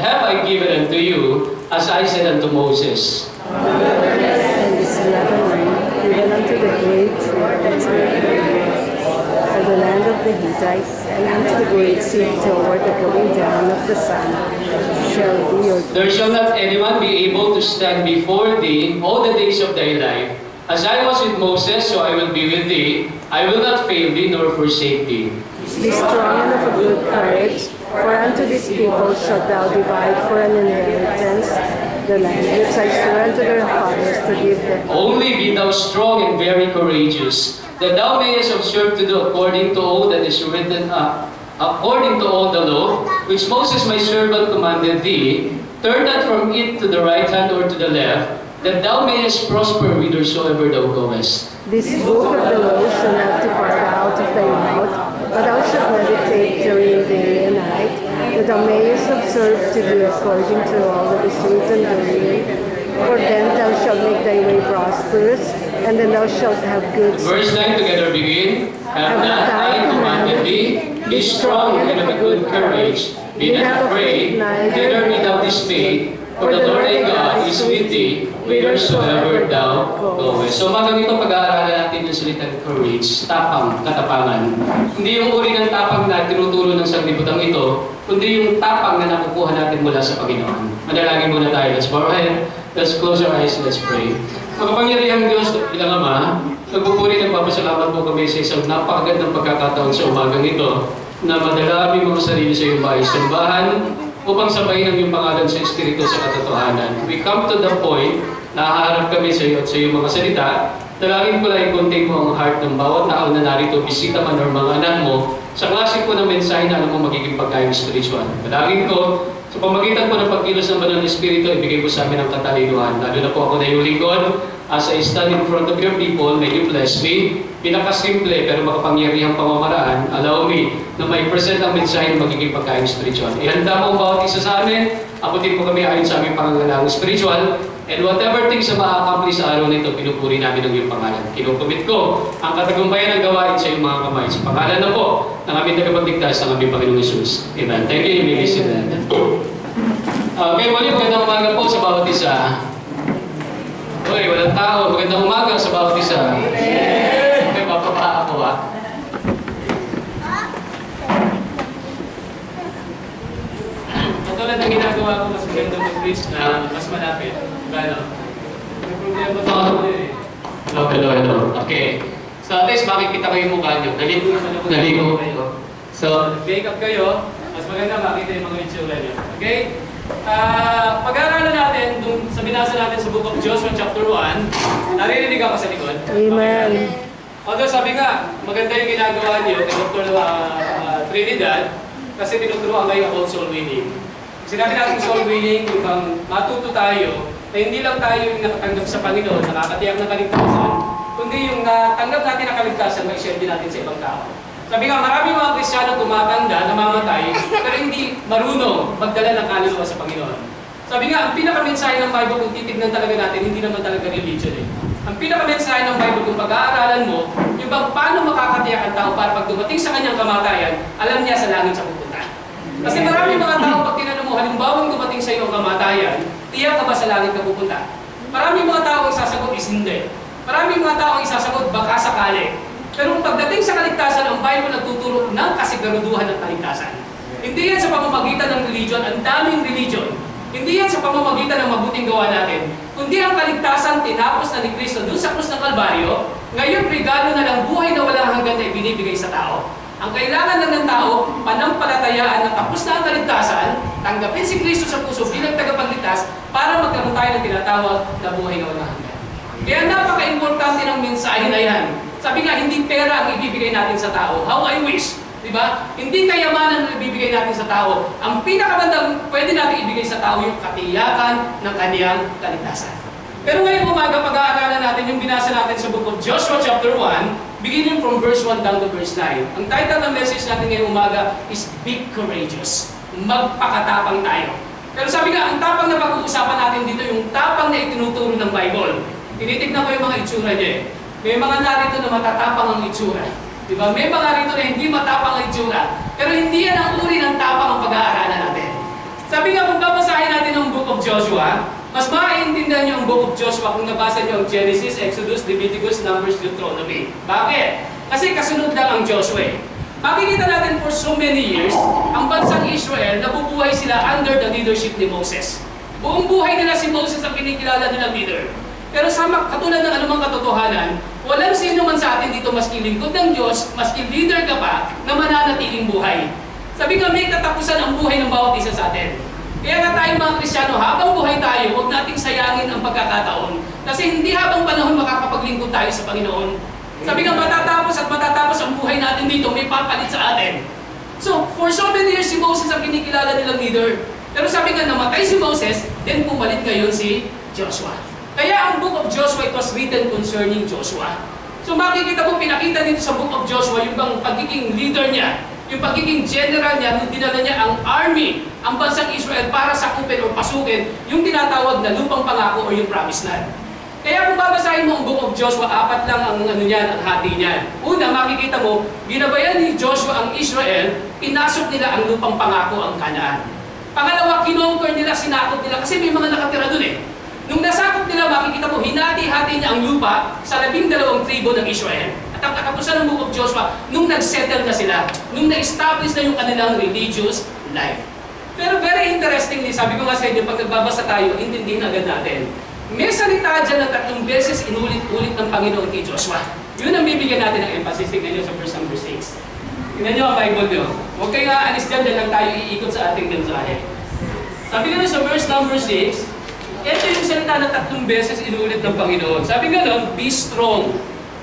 have I given unto you, as I said unto Moses. And this leaven given unto the great of the land of the Hittites, and unto the great sea toward the going down of the sun, shall be your... There shall not anyone be able to stand before thee all the days of thy life. As I was with Moses, so I will be with thee. I will not fail thee, nor forsake thee. Be strong and of a good courage, for unto this people shalt thou divide for an inheritance the land which I swore unto their fathers to give them. Only be thou strong and very courageous, that thou mayest observe to do according to all that is written according to all the law, which Moses my servant commanded thee. Turn not from it to the right hand or to the left, that thou mayest prosper whithersoever thou goest. This book of the law shall not depart out of thy mouth, but thou shalt meditate therein day and night, that thou mayest observe to do according to all that is written therein. For then thou shalt make thy way prosperous, and then thou shalt have good success. Verse 9 together begin. Have not I commanded thee? Be strong and of a good courage. Be not afraid, neither be thou dismayed, for the Lord thy God is with thee, whithersoever thou goest. So magang ito, pag-aaralan natin yung salitang courage, tapang, katapangan. Hindi yung uri ng tapang na tinuturo ng sanglibutang ito, kundi yung tapang na nakukuha natin mula sa Panginoon. Manalangin muna tayo. Let's bow our head. Let's close our eyes. Let's pray. Makapangyarihang Diyos, bilang Ama, nagpupuri, nagpapasalamat po kami sa isang napakagandang pagkakataon sa umagang ito na madala aming mga sarili sa iyong bahay sambahan upang sabayin ang iyong pangalan sa Espiritu sa katotohanan. We come to the point na haharap kami sa iyo at sa iyong mga salita. Dalangin ko lang i-contain mo ang heart ng bawat tao na narito, bisita man o mga anak mo, sa klase po ng mensahe na alam mo magiging pagkain spiritual. Dalangin ko, sa pamagitan po ng pagkilos ng Banal na Espiritu, ibigay ko sa amin ang katalinuhan. Lalo na po ako na iyong lingkod. As I stand in front of your people, may you bless me. Pinakasimple pero makapangyarihang pamamaraan, allow me na may present ang mensahe ng magiging pagkain spiritual. Ihanda mo ang bawat isa sa amin. Abutin po kami ayon sa aming pangangailangang spiritual. And whatever things na ma-accomplish sa araw nito, pinupuri namin ang iyong pangalan. Kinukumit ko ang katagumpayan ng gawain sa iyong mga kamay. Sa pangalan na po ng aming tagapagligtas ng aming Panginoong Hesus. Amen. Thank you. You may be seated. Okay, muli, magandang umaga po sa bawat isa. Uy, walang tao. Magandang umaga sa bawat isa. Okay, mapapa ako ha. Katulad ng ginagawa ko mas magandang mag-preach na mas malapit. Gano? May problema pa ako eh. Hello. Okay. So at least makikita ko yung mukha nyo. Naligo kayo. So, make up kayo. Mas maganda makita yung mga itsura nyo. Okay? Pag-aaralan natin, sa binasa natin sa Book of Joshua chapter 1, naririnig ako sa likod. Amen. Although sabi nga, maganda yung ginagawa niyo kay Dr. Trinidad, kasi tinuturuan kayo about soul winning. Sinabi natin soul winning, yung matuto tayo, na hindi lang tayo yung nakatanggap sa Panginoon, nakakatiyak ng kaligtasan, kundi yung natanggap natin ang kaligtasan, may share din natin sa ibang tao. Sabi nga, marami mga Kristiyano tumatanda, namamatay, pero hindi marunong magdala ng kaluluwa sa Panginoon. Sabi nga, ang pinakamensahe ng Bible, kung titignan talaga natin, hindi naman talaga religion eh. Ang pinakamensahe ng Bible, kung pag-aaralan mo, yung bang paano makakatiyak ang tao para pag dumating sa kanyang kamatayan, alam niya sa langit sa pupunta. Kasi marami mga tao, pag tinanong mo, halimbawa dumating sa iyo ang kamatayan, tiyak ka ba sa langit ka pupunta? Marami mga tao ang isasagot is hindi. Marami mga tao ang isasagot baka sakali. Pero pagdating sa kaligtasan, ang Bible nagtuturo ng kasiguraduhan ng kaligtasan. Hindi yan sa pamamagitan ng religion, ang daming religion. Hindi yan sa pamamagitan ng mabuting gawa natin. Kundi ang kaligtasan, tinapos na ni Kristo doon sa krus ng Kalbaryo, ngayon regalo na ng buhay na walang hanggan na ibinibigay sa tao. Ang kailangan lang ng tao, panampalatayaan na tapos na ang kaligtasan, tanggapin si Kristo sa puso bilang tagapagligtas para magkaroon tayo ng tinatawag na buhay na walang hanggan. Kaya napaka-importante ng mensahe na yan. Sabi nga, hindi pera ang ibibigay natin sa tao. How I wish. Diba? Hindi kayamanan ang ibibigay natin sa tao. Ang pinakamandang pwede natin ibigay sa tao yung katiyakan ng kaniyang kaligtasan. Pero ngayong umaga, pag-aaralan natin yung binasa natin sa Book of Joshua chapter 1, beginning from verse 1 down to verse 9. Ang title ng message natin ngayong umaga is Be Courageous. Magpakatapang tayo. Pero sabi nga, ang tapang na pag-uusapan natin dito, yung tapang na itinuturo ng Bible. Tinitignan ko yung mga itsura niya eh. May mga narito na matatapang ang itsura. Diba? May mga rito na hindi matapang ang itsura. Pero hindi yan ang uri ng tapang ang pag-aaralan natin. Sabi nga, kung babasa Joshua, mas maiintindihan niyo ang Book of Joshua kung nabasa niyo ang Genesis, Exodus, Leviticus, Numbers, Deuteronomy. Bakit? Kasi kasunod lang ang Joshua. Makikita natin for so many years, ang bansang Israel, nabubuhay sila under the leadership ni Moses. Buong buhay nila si Moses ang kinikilala nilang leader. Pero katulad ng anumang katotohanan, walang sino man sa atin dito maski lingkod ng Diyos, maski leader ka pa, na mananatiling buhay. Sabi nga, may katapusan ang buhay ng bawat isa sa atin. Kaya nga tayong mga Kristiyano, habang buhay tayo, huwag nating sayangin ang pagkakataon. Kasi hindi habang panahon makakapaglingkod tayo sa Panginoon. Sabi nga, matatapos at matatapos ang buhay natin dito, may papalit sa atin. So, for so many years, si Moses ang kinikilala nilang leader. Pero sabi nga, namatay si Moses, then pumalit ngayon si Joshua. Kaya ang Book of Joshua, it was written concerning Joshua. So makikita mo, pinakita dito sa Book of Joshua, yung bang pagiging leader niya, yung pagiging general niya, nung dinala niya ang army, ang bansang Israel para sakupin o pasukin, yung tinatawag na lupang pangako o yung promised land. Kaya kung babasahin mo ang Book of Joshua, 4 lang ang ang hati niyan. Una, makikita mo, ginabayan ni Joshua ang Israel, pinasok nila ang lupang pangako, ang Canaan. Pangalawa, kinonquer nila, sinakop nila, kasi may mga nakatira dun eh. Nung nasakop nila, makikita mo, hinati-hati niya ang lupa sa 12 tribo ng Israel. At ang katapusan ng Book of Joshua, nung nag-settle na sila, nung na-establish na yung kanilang religious life. Pero very interestingly, sabi ko nga sa inyo, pag nagbabasa tayo, intindihin agad natin. May salita dyan na 3 beses inulit-ulit ng Panginoon kay Joshua. Yun ang bibigyan natin ng emphasis. Tignan nyo sa verse number 6. Tignan nyo ang Bible nyo. Huwag kayo nga alis dyan lang tayo iikot sa ating mensahe. Sabi nga sa verse number 6, ito yung salita na 3 beses inulit ng Panginoon. Sabi nga nun, be strong,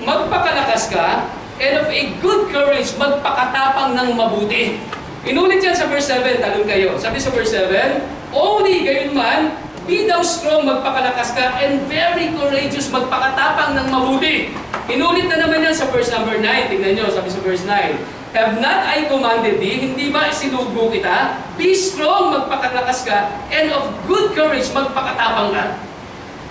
magpakalakas ka, and of a good courage, magpakatapang ng mabuti. Inulit yan sa verse 7, talon kayo. Sabi sa verse 7, only gayon man, be thou strong, magpakalakas ka, and very courageous, magpakatapang ng mabuti. Inulit na naman yan sa verse number 9. Tingnan nyo, sabi sa verse 9, have not I commanded thee, hindi ba sinugo kita? Be strong, magpakalakas ka, and of good courage, magpakatapang ka.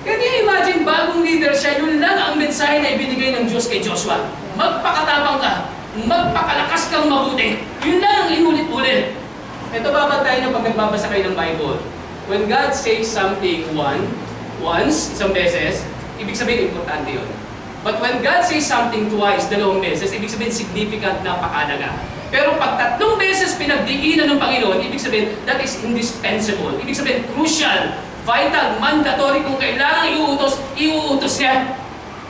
Can you imagine, bagong leader siya, yun lang ang mensahe na ibinigay ng Diyos kay Joshua. Magpakatapang ka, magpakalakas kang mabuti. Yun lang ang inulit-ulit. Ito babantay na pag nagbabasa kayo ng Bible. When God says something once, isang beses, ibig sabihin, importante yun. But when God says something twice, 2 beses, ibig sabihin significant, napakalaga. Pero pag 3 beses pinagdiinan ng Panginoon, ibig sabihin that is indispensable. Ibig sabihin crucial, vital, mandatory. Kung kailangan iuutos niya.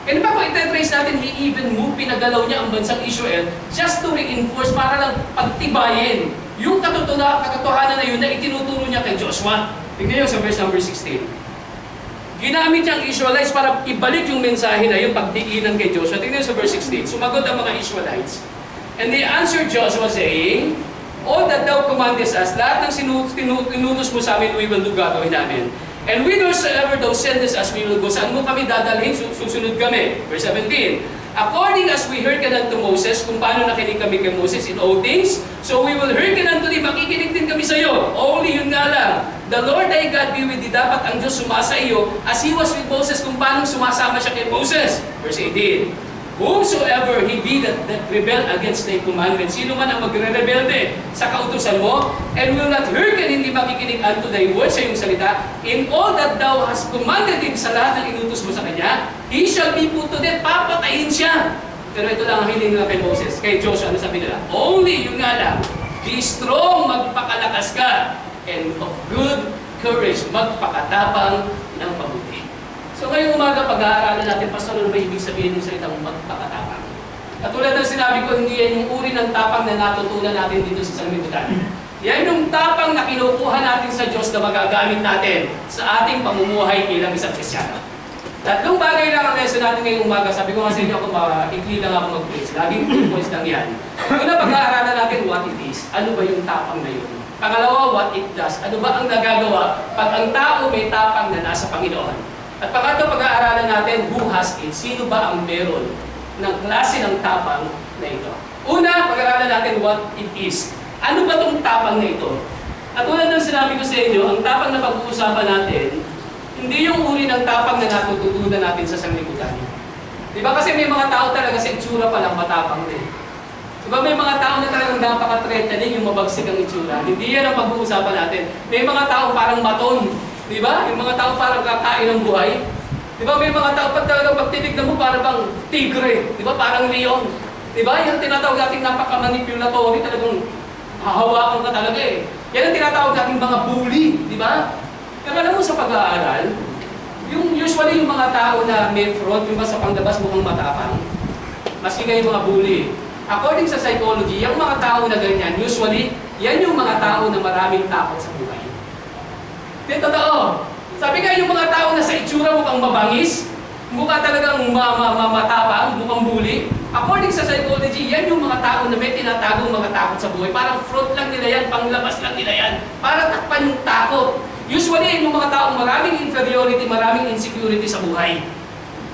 And pa kung itetrace natin, He even moved, pinagalaw niya ang bansang Israel just to reinforce, para lang pagtibayin yung katotohanan na yun na itinuturo niya kay Joshua. Tingnan niyo sa verse number 16. Ginamit niya ang Israelites para ibalik yung mensahe na yung pagdiinan kay Joshua. Tingnan sa verse 16. Sumagot ang mga Israelites. And they answered Joshua saying, all that thou commandest us, lahat ng tinutos mo sa amin, we will do, gagawin namin. And whithersoever thou sendest us, we will go. Saan mo kami dadalhin? Susunod kami. Verse 17. According as we hearken unto Moses, kung paano nakinig kami kay Moses in all things, so we will hearken unto thee, makikinig din kami sa iyo. Only yun nga lang. The Lord thy God be with thee. Dapat ang Diyos sumasa iyo as He was with Moses, kung paano sumasama siya kay Moses. Verse 18. Whomsoever he be that rebel against thy commandments, sino man ang magre-rebelde sa kautusan mo, and will not hearken, hindi makikinig unto thy words, sa iyong salita, in all that thou hast commanded him, sa lahat ng inutos mo sa kanya, he shall be put to death, papatayin siya. Pero ito lang ang hiling nila kay Moses, kay Joshua, ano sabi nila? Only yun nga lang, be strong, magpakalakas ka, and of good courage, magpakatapang ng mabuti. So ngayong umaga, pag-aaralan natin, Pastor, ano ba ibig sabihin ng salitang magpakatapang? Katulad ng sinabi ko, hindi yan yung uri ng tapang na natutunan natin dito sa sanglibutan. Yan yung tapang na kinukuha natin sa Diyos na magagamit natin sa ating pamumuhay bilang isang Kristiyano. 3 bagay lang ang lesson natin ngayong umaga. Sabi ko nga sa inyo, ako ikli lang ako mag-preach. Laging 2 points lang yan. Una, pag-aaralan natin what it is. Ano ba yung tapang na yun? Pangalawa, what it does. Ano ba ang nagagawa pag ang tao may tapang na nasa Panginoon? At pangatlo, pag-aaralan natin, who has it? Sino ba ang meron ng klase ng tapang na ito? Una, pag-aaralan natin what it is. Ano ba itong tapang na ito? At tulad ng sinabi ko sa inyo, ang tapang na pag-uusapan natin, hindi yung uri ng tapang na natututunan natin sa sanglibutan. Di ba kasi may mga tao talaga sa itsura pa lang matapang din. Di ba may mga tao na talagang napaka-threatening yung mabagsik ang itsura. Hindi yan ang pag-uusapan natin. May mga tao parang maton. Di ba? Yung mga tao parang kakain ng buhay. Di ba? May mga tao pag talagang pagtinignan mo para bang tigre. Di ba? Parang leon. Di ba? Yung tinatawag natin napaka-manipulatory, talagang hahawakan ka talaga eh. Yan ang tinatawag natin mga bully. Di ba? Pero alam mo sa pag-aaral, yung usually yung mga tao na may front, yung ba sa panglabas mukhang matapang, maski nga yung mga bully. According sa psychology, yung mga tao na ganyan, usually, yan yung mga tao na maraming takot sa buhay. Di totoo. Sabi nga yung mga tao na sa itsura mukhang mabangis, mukha talagang matapang, mukhang bully. According sa psychology, yan yung mga tao na may tinatagong mga takot sa buhay. Parang front lang nila yan, panglabas lang nila yan. Para takpan yung takot. Usually, yung mga taong maraming inferiority, maraming insecurity sa buhay.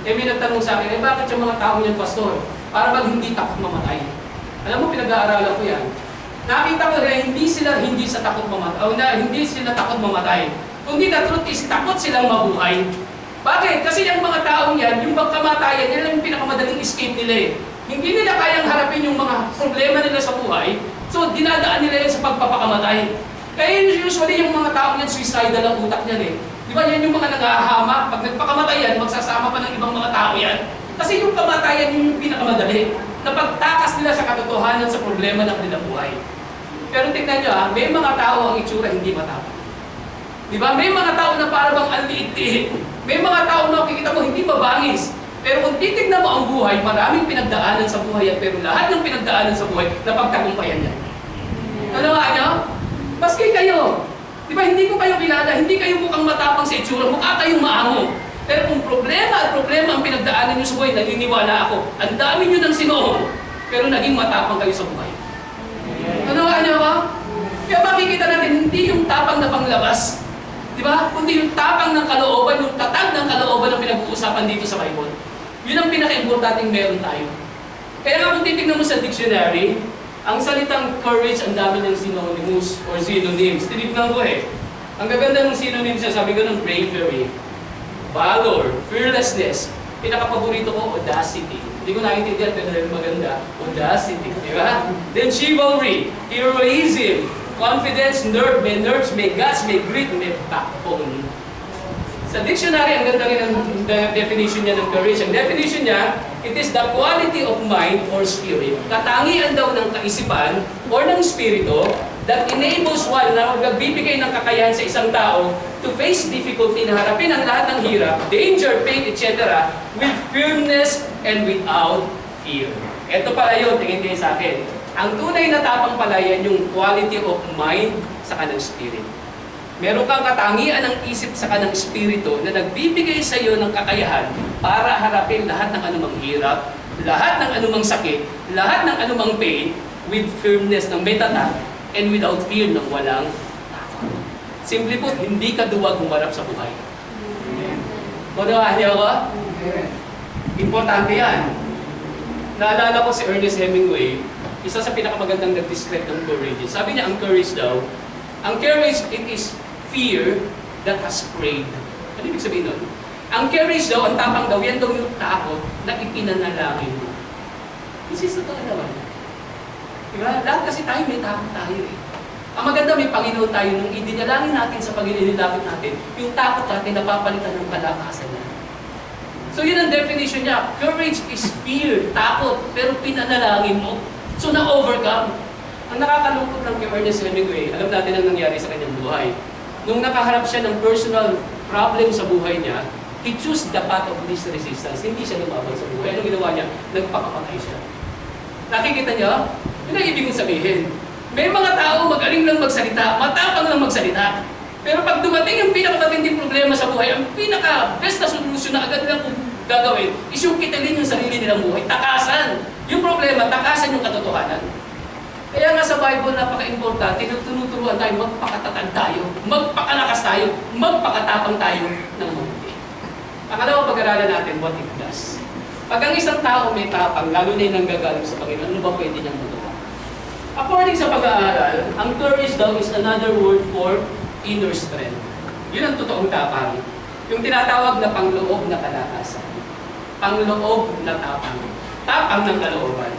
Eh, may nagtanong sa akin, bakit yung mga tao yan, Pastor? Para bang hindi takot mamatay? Alam mo, pinag-aaralan ko yan. Nakita ko rin, hindi sila takot mamatay, o na hindi sila takot mamatay. Kundi the truth is, takot silang mabuhay. Bakit? Kasi yung mga taong yan, yung pagkamatayan, yan lang yung pinakamadaling escape nila eh. Hindi nila kayang harapin yung mga problema nila sa buhay, so dinadaan nila yan sa pagpapakamatay. Kaya usually yung mga taong yan, suicidal ang utak niyan eh. Di ba yan yung mga nangahama, pag nagpakamatay yan, magsasama pa ng ibang mga tao yan. Kasi yung kamatayan yung pinakamadali, na pagtakas nila sa katotohanan sa problema ng kanilang buhay. Pero tignan nyo may mga tao ang itsura hindi matapang. Di ba? May mga tao na parang ang liit-liit. May mga tao na kikita mo hindi mabangis. Pero kung titignan mo ang buhay, maraming pinagdaanan sa buhay yan. Pero lahat ng pinagdaanan sa buhay, napagtagumpayan yan. Ano nga nyo? Maski kayo. Di ba? Hindi ko kayo kilala. Hindi kayo mukhang matapang sa itsura. Mukha kayong maango. Pero kung problema ang pinagdaanan nyo sa buhay, naniniwala ako. Ang dami nyo ng sinuong. Pero naging matapang kayo sa buhay. Ano nga nyo ba? Kaya makikita natin, hindi yung tapang na panglabas. Di ba? Kundi yung tapang ng kalooban, yung tatag ng kalooban ang pinag-uusapan dito sa Bible. Yun ang pinaka-importanting meron tayo. Kaya nga kung titignan mo sa dictionary, ang salitang courage, ang dami ng synonyms or synonyms. Tinignan ko eh. Ang gaganda ng synonyms niya, sabi ko ng bravery, valor, fearlessness. Pinaka-paborito ko, audacity. Hindi ko naiintindihan, pero maganda. Audacity, di ba? Then chivalry, heroism, confidence, nerves, may guts, may grit, may backbone. Sa dictionary, ang ganda rin ang definition niya ng courage. Ang definition niya, it is the quality of mind or spirit. Katangian daw ng kaisipan or ng spirito that enables one na magbibigay ng kakayahan sa isang tao to face difficulty, na harapin ang lahat ng hirap, danger, pain, etc. with firmness and without fear. Ito pala yun, tingin kayo sa akin. Ang tunay na tapang pala yan yung quality of mind sa kanang spirit. Meron kang katangian ng isip sa kanang spirito na nagbibigay sa iyo ng kakayahan para harapin lahat ng anumang hirap, lahat ng anumang sakit, lahat ng anumang pain with firmness ng may tatag and without fear ng walang takot. Simple po, hindi ka duwag humarap sa buhay. Muna niyo ako? Importante yan. Naalala ko si Ernest Hemingway, isa sa pinakamagandang nag-describe ng courage. Sabi niya, ang courage daw, ang courage, it is fear that has prayed. Ano ibig sabihin nun? Ang courage daw, ang tapang daw, yan daw yung takot na ipinanalangin mo. This is totoo naman. Diba? Lahat kasi tayo, may takot tayo eh. Ang maganda, may Panginoon tayo, nung idinalangin natin sa Panginoon natin, yung takot natin napapalitan ng kalakasan na. So yun ang definition niya. Courage is fear, takot, pero pinanalangin mo. So na-overcome. Ang nakakalungkot lang kay Ernest Hemingway, alam natin ang nangyari sa kanyang buhay. Nung nakaharap siya ng personal problem sa buhay niya, he chose the path of least resistance. Hindi siya lumaban sa buhay. Anong ginawa niya? Nagpakapatay siya. Nakikita niya? Yun ang ibig sabihin. May mga tao magaling lang magsalita, matapang lang magsalita. Pero pag dumating yung pinakamatinding problema sa buhay, ang pinaka-best na solusyon na agad nilang gagawin is yung kitalin yung sarili nilang buhay. Takasan. Yung problema, takasan yung katotohanan. Kaya nga sa Bible, napaka-importante, tinuturuan tayo, magpakatatag tayo, magpakalakas tayo, magpakatapang tayo ng mabuti. Pangalawa, pag-aralan natin what it does. Pag ang isang tao may tapang, lalo na yung nanggagaling sa Panginoon, ano ba pwede niyang magawa? According sa pag-aaral, ang courage daw is another word for inner strength. Yun ang totoong tapang. Yung tinatawag na pangloob na kalakasan. Pangloob na tapang. Tapang ng kalooban.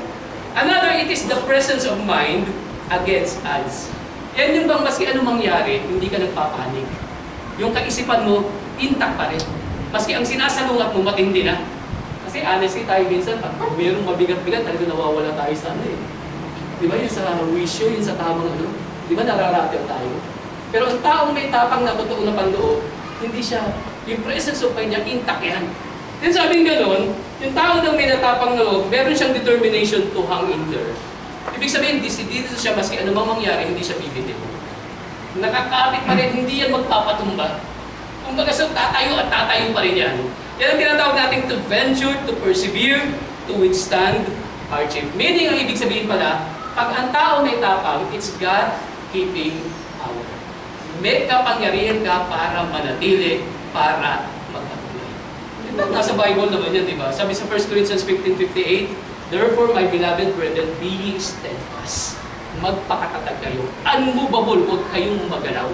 Another, it is the presence of mind against odds. Yan yung bang maski anong mangyari, hindi ka nagpapanik. yung kaisipan mo, intact pa rin. Maski ang sinasalungat mo, matindi na. Kasi honestly tayo minsan, pag mayroong mabigat-bigat, talaga nawawala tayo sa ano eh. Di ba yun sa wisyo, yun sa tamang ano? Di ba nararatil tayo? Pero ang taong may tapang na totoo na panloob, hindi siya, yung presence of mind niya, intact yan. Then sabing gano'n, yung tao daw may natapang na loob, meron siyang determination to hang in there. Ibig sabihin, dito siya, maski anumang mangyari, hindi siya bibitin. Nakakapit pa rin, hindi yan magpapatumba. Kung baga sa tatayo at tatayo pa rin yan. Yan ang tinatawag natin to venture, to persevere, to withstand hardship. Meaning, ang ibig sabihin pala, pag ang tao may tapang, it's God keeping power. May kapangyarihan ka para manatili, para magpatuloy. Ito, nasa Bible naman yan, di ba? Sabi sa 1 Corinthians 15:58, therefore, my beloved brethren, be steadfast. Magpakatatag kayo. Unmovable, huwag kayong magalaw.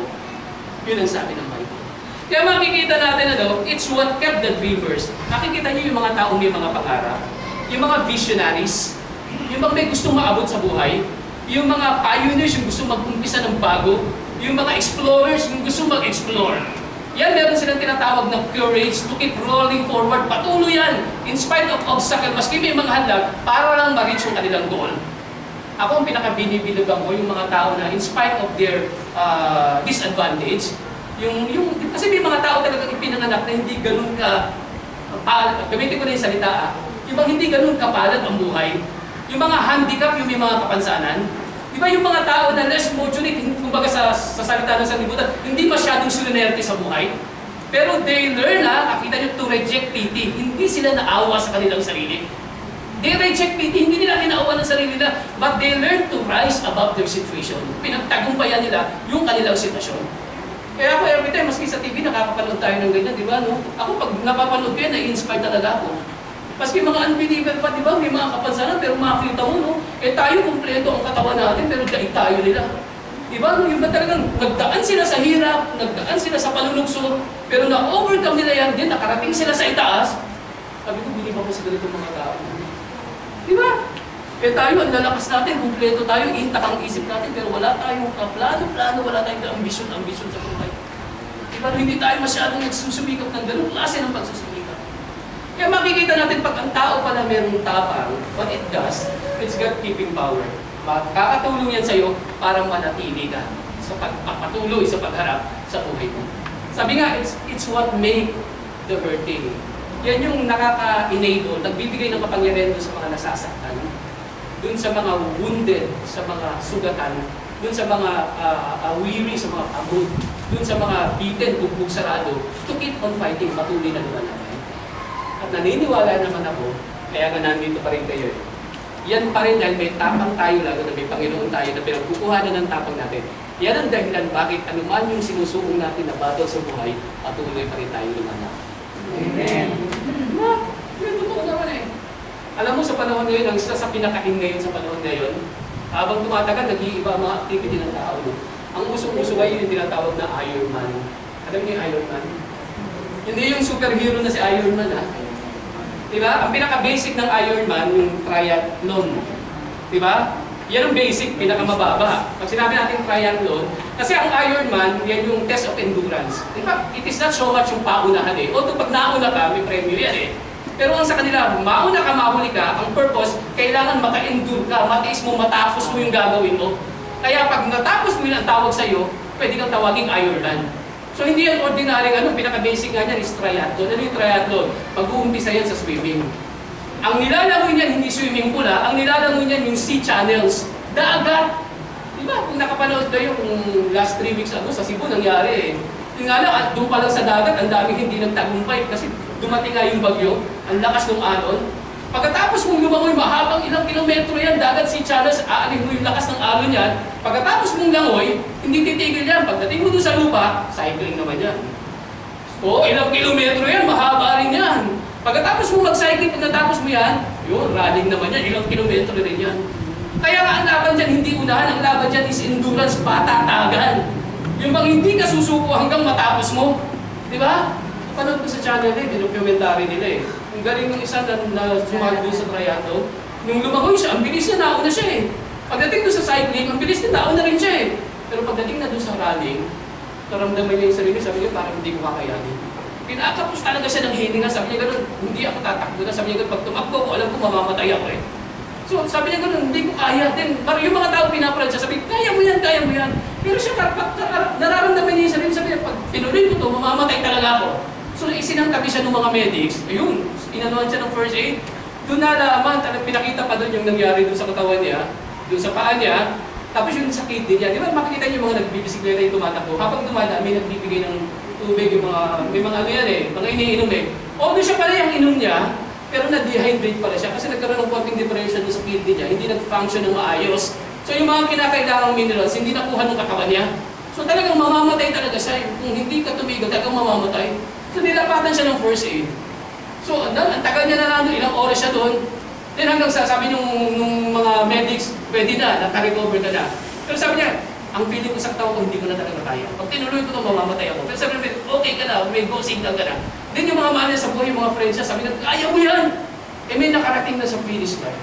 Yun ang sabi ng Bible. Kaya makikita natin, it's what kept the dreamers. Makikita niyo yung mga taong may mga pangarap, yung mga visionaries, yung mga may gustong maabot sa buhay, yung mga pioneers, yung gusto mag-umpisa ng bago, yung mga explorers, yung gusto mag-explore. Yan, meron silang tinatawag na courage to keep rolling forward. Patuloy yan, in spite of obstacle, maski may mga handlag, para lang ma-reach yung kanilang goal. Ako ang pinaka-binibilugan ko yung mga tao na in spite of their disadvantage, kasi may mga tao talagang ipinanganak na hindi ganun ka gamitin ko na yung salita yung mga hindi ganun kapalad ang buhay, yung mga handicap, yung may mga kapansanan, di ba yung mga tao na less fortunate, kumbaga sa salita ng sanlibutan, hindi masyadong sunerte sa buhay, pero they learn nakita nyo to reject pity, hindi sila naawa sa kanilang sarili. They reject pity, hindi nila kinaawa ng sarili nila, but they learn to rise above their situation. Pinagtagumpayan nila yung kanilang sitwasyon. Kaya ako every time, maski sa TV, nakakapanood tayo ng ganyan, di ba? No? Ako pag napapanood ko yan, na-inspire talaga ako. Maski mga unbeliever pa, di ba? May mga kapansanan, pero makakita mo, no? Tayo kumpleto ang katawan natin, pero daig tayo nila. Di ba? No? Yung ba talagang nagdaan sila sa hirap, nagdaan sila sa panunugso, pero na-overcome nila yan din, nakarating sila sa itaas. Sabi ko, bilib ako sa ganitong mga tao. Di ba? Tayo, ang lalakas natin, kumpleto tayo, intak ang isip natin, pero wala tayong plano, wala tayong ambisyon sa buhay. Diba, hindi tayo masyadong nagsusumikap ng ganung klase ng pagsusumikap. Kaya makikita natin, pag ang tao pala merong tapang, what it does, it's God-keeping power. Makakatulong yan sa'yo para manatili ka sa pagpapatuloy sa pagharap sa buhay mo. Sabi nga, it's what make the hurting. Yan yung nakaka-enable, nagbibigay ng kapangyarihan doon sa mga nasasaktan, dun sa mga wounded, sa mga sugatan, dun sa mga weary, sa mga pagod, dun sa mga beaten, bugbog sarado, to keep on fighting, patuloy na lumalaban. At naniniwala naman ako, kaya nga nandito pa rin kayo. Yan pa rin dahil may tapang tayo, lalo na may Panginoon tayo na pinagkukuhanan ng tapang natin. Yan ang dahilan bakit anuman yung sinusuong natin na battle sa buhay, patuloy pa rin tayo lumalaban. Amen. Yan, totoo naman eh. Alam mo sa panahon ngayon, ang isa sa pinakain ngayon sa panahon ngayon, habang tumatagal, nag-iiba ang mga activity ng tao. Ang usong-uso ngayon yung tinatawag na Iron Man. Alam niyo yung Iron Man? Hindi yung superhero na si Iron Man, ha? Diba? Ang pinaka-basic ng Iron Man, yung triathlon. Diba? Yan ang basic, pinakamababa. Pag sinabi natin triathlon, kasi ang Iron Man, yan yung test of endurance. Diba? It is not so much yung paunahan eh. Although pag nauna ka, may premyo yan eh. Pero ang sa kanila, mauna ka, mahuli ka, ang purpose, kailangan maka-endure ka, matiis mo, matapos mo yung gagawin mo. Kaya pag natapos mo yun ang tawag sa'yo, pwede kang tawaging Ironman. So hindi yan ordinary, pinaka-basic nga niyan is triathlon. Ano yung triathlon? Mag-uumpisa yan sa swimming. Ang nilalangoy niyan, hindi swimming pool ha, ang nilalangoy niyan yung sea channels, dagat. Diba? Kung nakapanood kayo, kung last 3 weeks ago sa Cebu, nangyari eh. Yung nga lang, at doon pa lang sa dagat, ang daming hindi nagtagumpay kasi dumating nga yung bagyo, ang lakas ng alon. Pagkatapos mong lumangoy, mahabang ilang kilometro yan, dagat si Charles, aalin mo yung lakas ng alon yan. Pagkatapos mong langoy, hindi titigil yan. Pagdating mo doon sa lupa, cycling naman yan. O, ilang kilometro yan, mahaba rin yan. Pagkatapos mo mag-cycling, pagkatapos mo yan, yun, running naman yan, ilang kilometro rin yan. Kaya nga ang laban dyan, hindi unahan, ang laban dyan is endurance, patatagan. Yung bang hindi ka susuko hanggang matapos mo. Di ba? Panood ko sa channel eh, dinukumentary nila eh. Ang galing ng isa na sumali doon sa triathlon, nung lumangoy siya, ang bilis niya, nauna siya eh. Pagdating doon sa cycling, ang bilis niya, nauna rin siya eh. Pero pagdating na doon sa running, Naramdaman niya yung sarili, sabi niya, parang hindi ko kakayanin. Pinakapos talaga siya ng hininga, sabi niya gano'n, hindi ako tatakbo na, sabi niya gano'n, pag tumakbo ko, alam ko mamamatay ako eh. So sabi niya gano'n, hindi ko kaya din. Yung mga tao pinaparad siya, sabi, kaya mo yan, kaya mo yan. Pero siya, nararamdaman niya yung sarili, sabi niya, pag tinuloy ko to, mamamatay talaga ako. So isinangtabi siya ng mga medics, ayun, inanuhan siya ng first aid. Doon nalaman, pinakita pa doon yung nangyari doon sa katawan niya, doon sa paa niya, tapos yung sa kidney niya. Di ba makikita niyo yung mga nagbibisikleta yung tumatakbo, habang dumadaan, may nagbibigay ng tubig, yung mga, may mga ano yan eh, mga iniinom eh. Although siya pala yung inom niya, pero na-dehydrate pala siya kasi nagkaroon ng konting depression doon sa kidney niya, hindi nag-function ng maayos. So yung mga kinakailangang minerals, hindi nakuha ng katawan niya. So talagang mamamatay talaga siya. Kung hindi ka tumigil, talagang mamamatay. So nilapatan siya ng first aid. So ang tagal niya na nandun, ilang oras siya doon. Then hanggang sabi nung mga medics, pwede na, naka-recover ka na. Pero sabi niya, ang feeling ko sa katawan ko, hindi ko na talaga kaya. Pag tinuloy ko ito, mamamatay ako. Pero sabi niya, okay ka na, may go signal ka na. Then yung mga mahal niya sa buhay, yung mga friends niya, sabi niya, kaya mo yan! Eh may nakarating na sa finish line.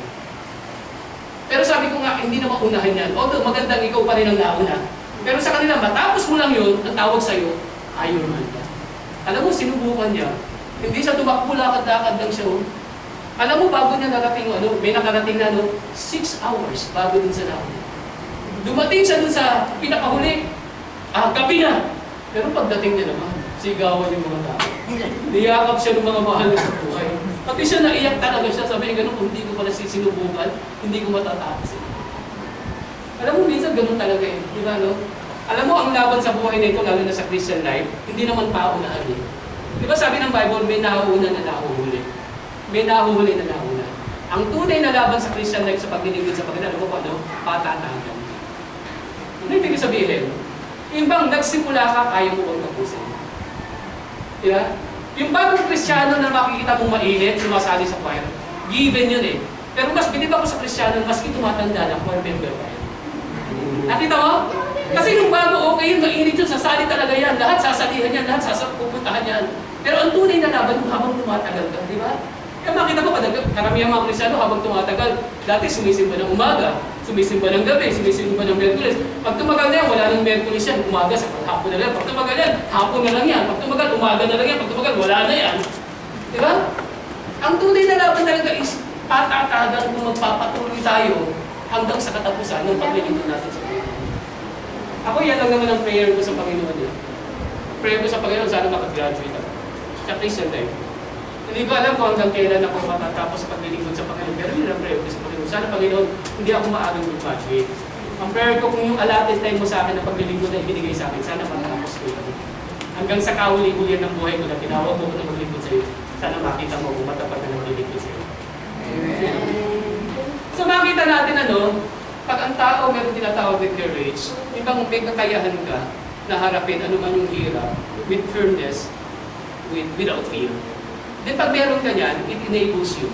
Pero sabi ko nga, hindi na maunahan yan. Although magandang ikaw pa rin ang nauna. Pero sa kanila, matapos mo lang yun, ang tawag sa'yo, Ironman ka. Alam mo, sinubukan niya. Hindi siya tumakbo, lakad-lakad lang siya. Alam mo, bago niya narating, may nakarating na 6 hours bago dun sa nauna. Dumating siya dun sa pinakahuli. Gabi na. Pero pagdating niya naman, sigawan yung mga tao. Niyakap siya ng mga mahal sa buhay. Pati siya naiyak talaga siya. Sabi niya, ganun, kung hindi ko pala sinubukan, hindi ko matatapos. Alam mo, minsan ganun talaga eh. Di ba, no? Alam mo, ang laban sa buhay na ito, lalo na sa Christian life, hindi naman paunahan eh. Di ba sabi ng Bible, may nahuuna na nahuhuli. May nahuhuli na nahuuna. Ang tunay na laban sa Christian life sa paglilingkod sa Panginoon, alam mo pa, no? Patatagan. Ano ibig sabihin? Yung bang nagsimula ka, kaya mo bang tapusin? Di ba? Yung bagong Kristiyano na makikita mong mainit, sumasali sa choir, given yun eh. Pero mas bilib ako sa Kristiyano, maski tumatanda na, choir member pa yun. Nakita mo? Kasi nung bago, okay yun, mainit yun, sasali talaga yan, lahat sasalihan yan, lahat pupuntahan yan. Pero ang tunay na laban yung habang tumatagal ka, di ba? Kaya makita mo, karamihan mga Kristiyano habang tumatagal, dati sumisimba ng umaga, sumisimba ng gabi, sumisimba ng Miyerkules. Pag tumagal na yan, wala nang Miyerkules yan, umaga sa hapon na lang. Pag tumagal yan, hapon na lang yan. Pag tumagal, umaga na lang yan. Pag tumagal, wala na yan. Di ba? Ang tunay na laban talaga is patatagan kung magpapatuloy tayo hanggang sa katapusan ng paglilingkod natin sa Panginoon. Ako yan lang naman ang prayer ko sa Panginoon. Prayer ko sa Panginoon, sana makagraduate ako sa Christian life. Hindi ko alam kung hanggang kailan ako matatapos sa paglilingkod sa Panginoon. Pero yun ang prayer ko sa Panginoon. Sana Panginoon, hindi ako maagang mag-graduate. Ang prayer ko kung yung allotted time mo sa akin na paglilingkod na ibinigay sa akin, sana matapos ko yun. Hanggang sa kahuli-hulian ng buhay ko na tinawag mo ko na maglingkod sa iyo, sana makita mo kung matapat na maglilingkod sa iyo. Amen. So makita natin pag ang tao meron tinatawag with courage, ibang may kakayahan ka na harapin anuman yung hirap with firmness, without fear. Then pag meron ka niyan, it enables you.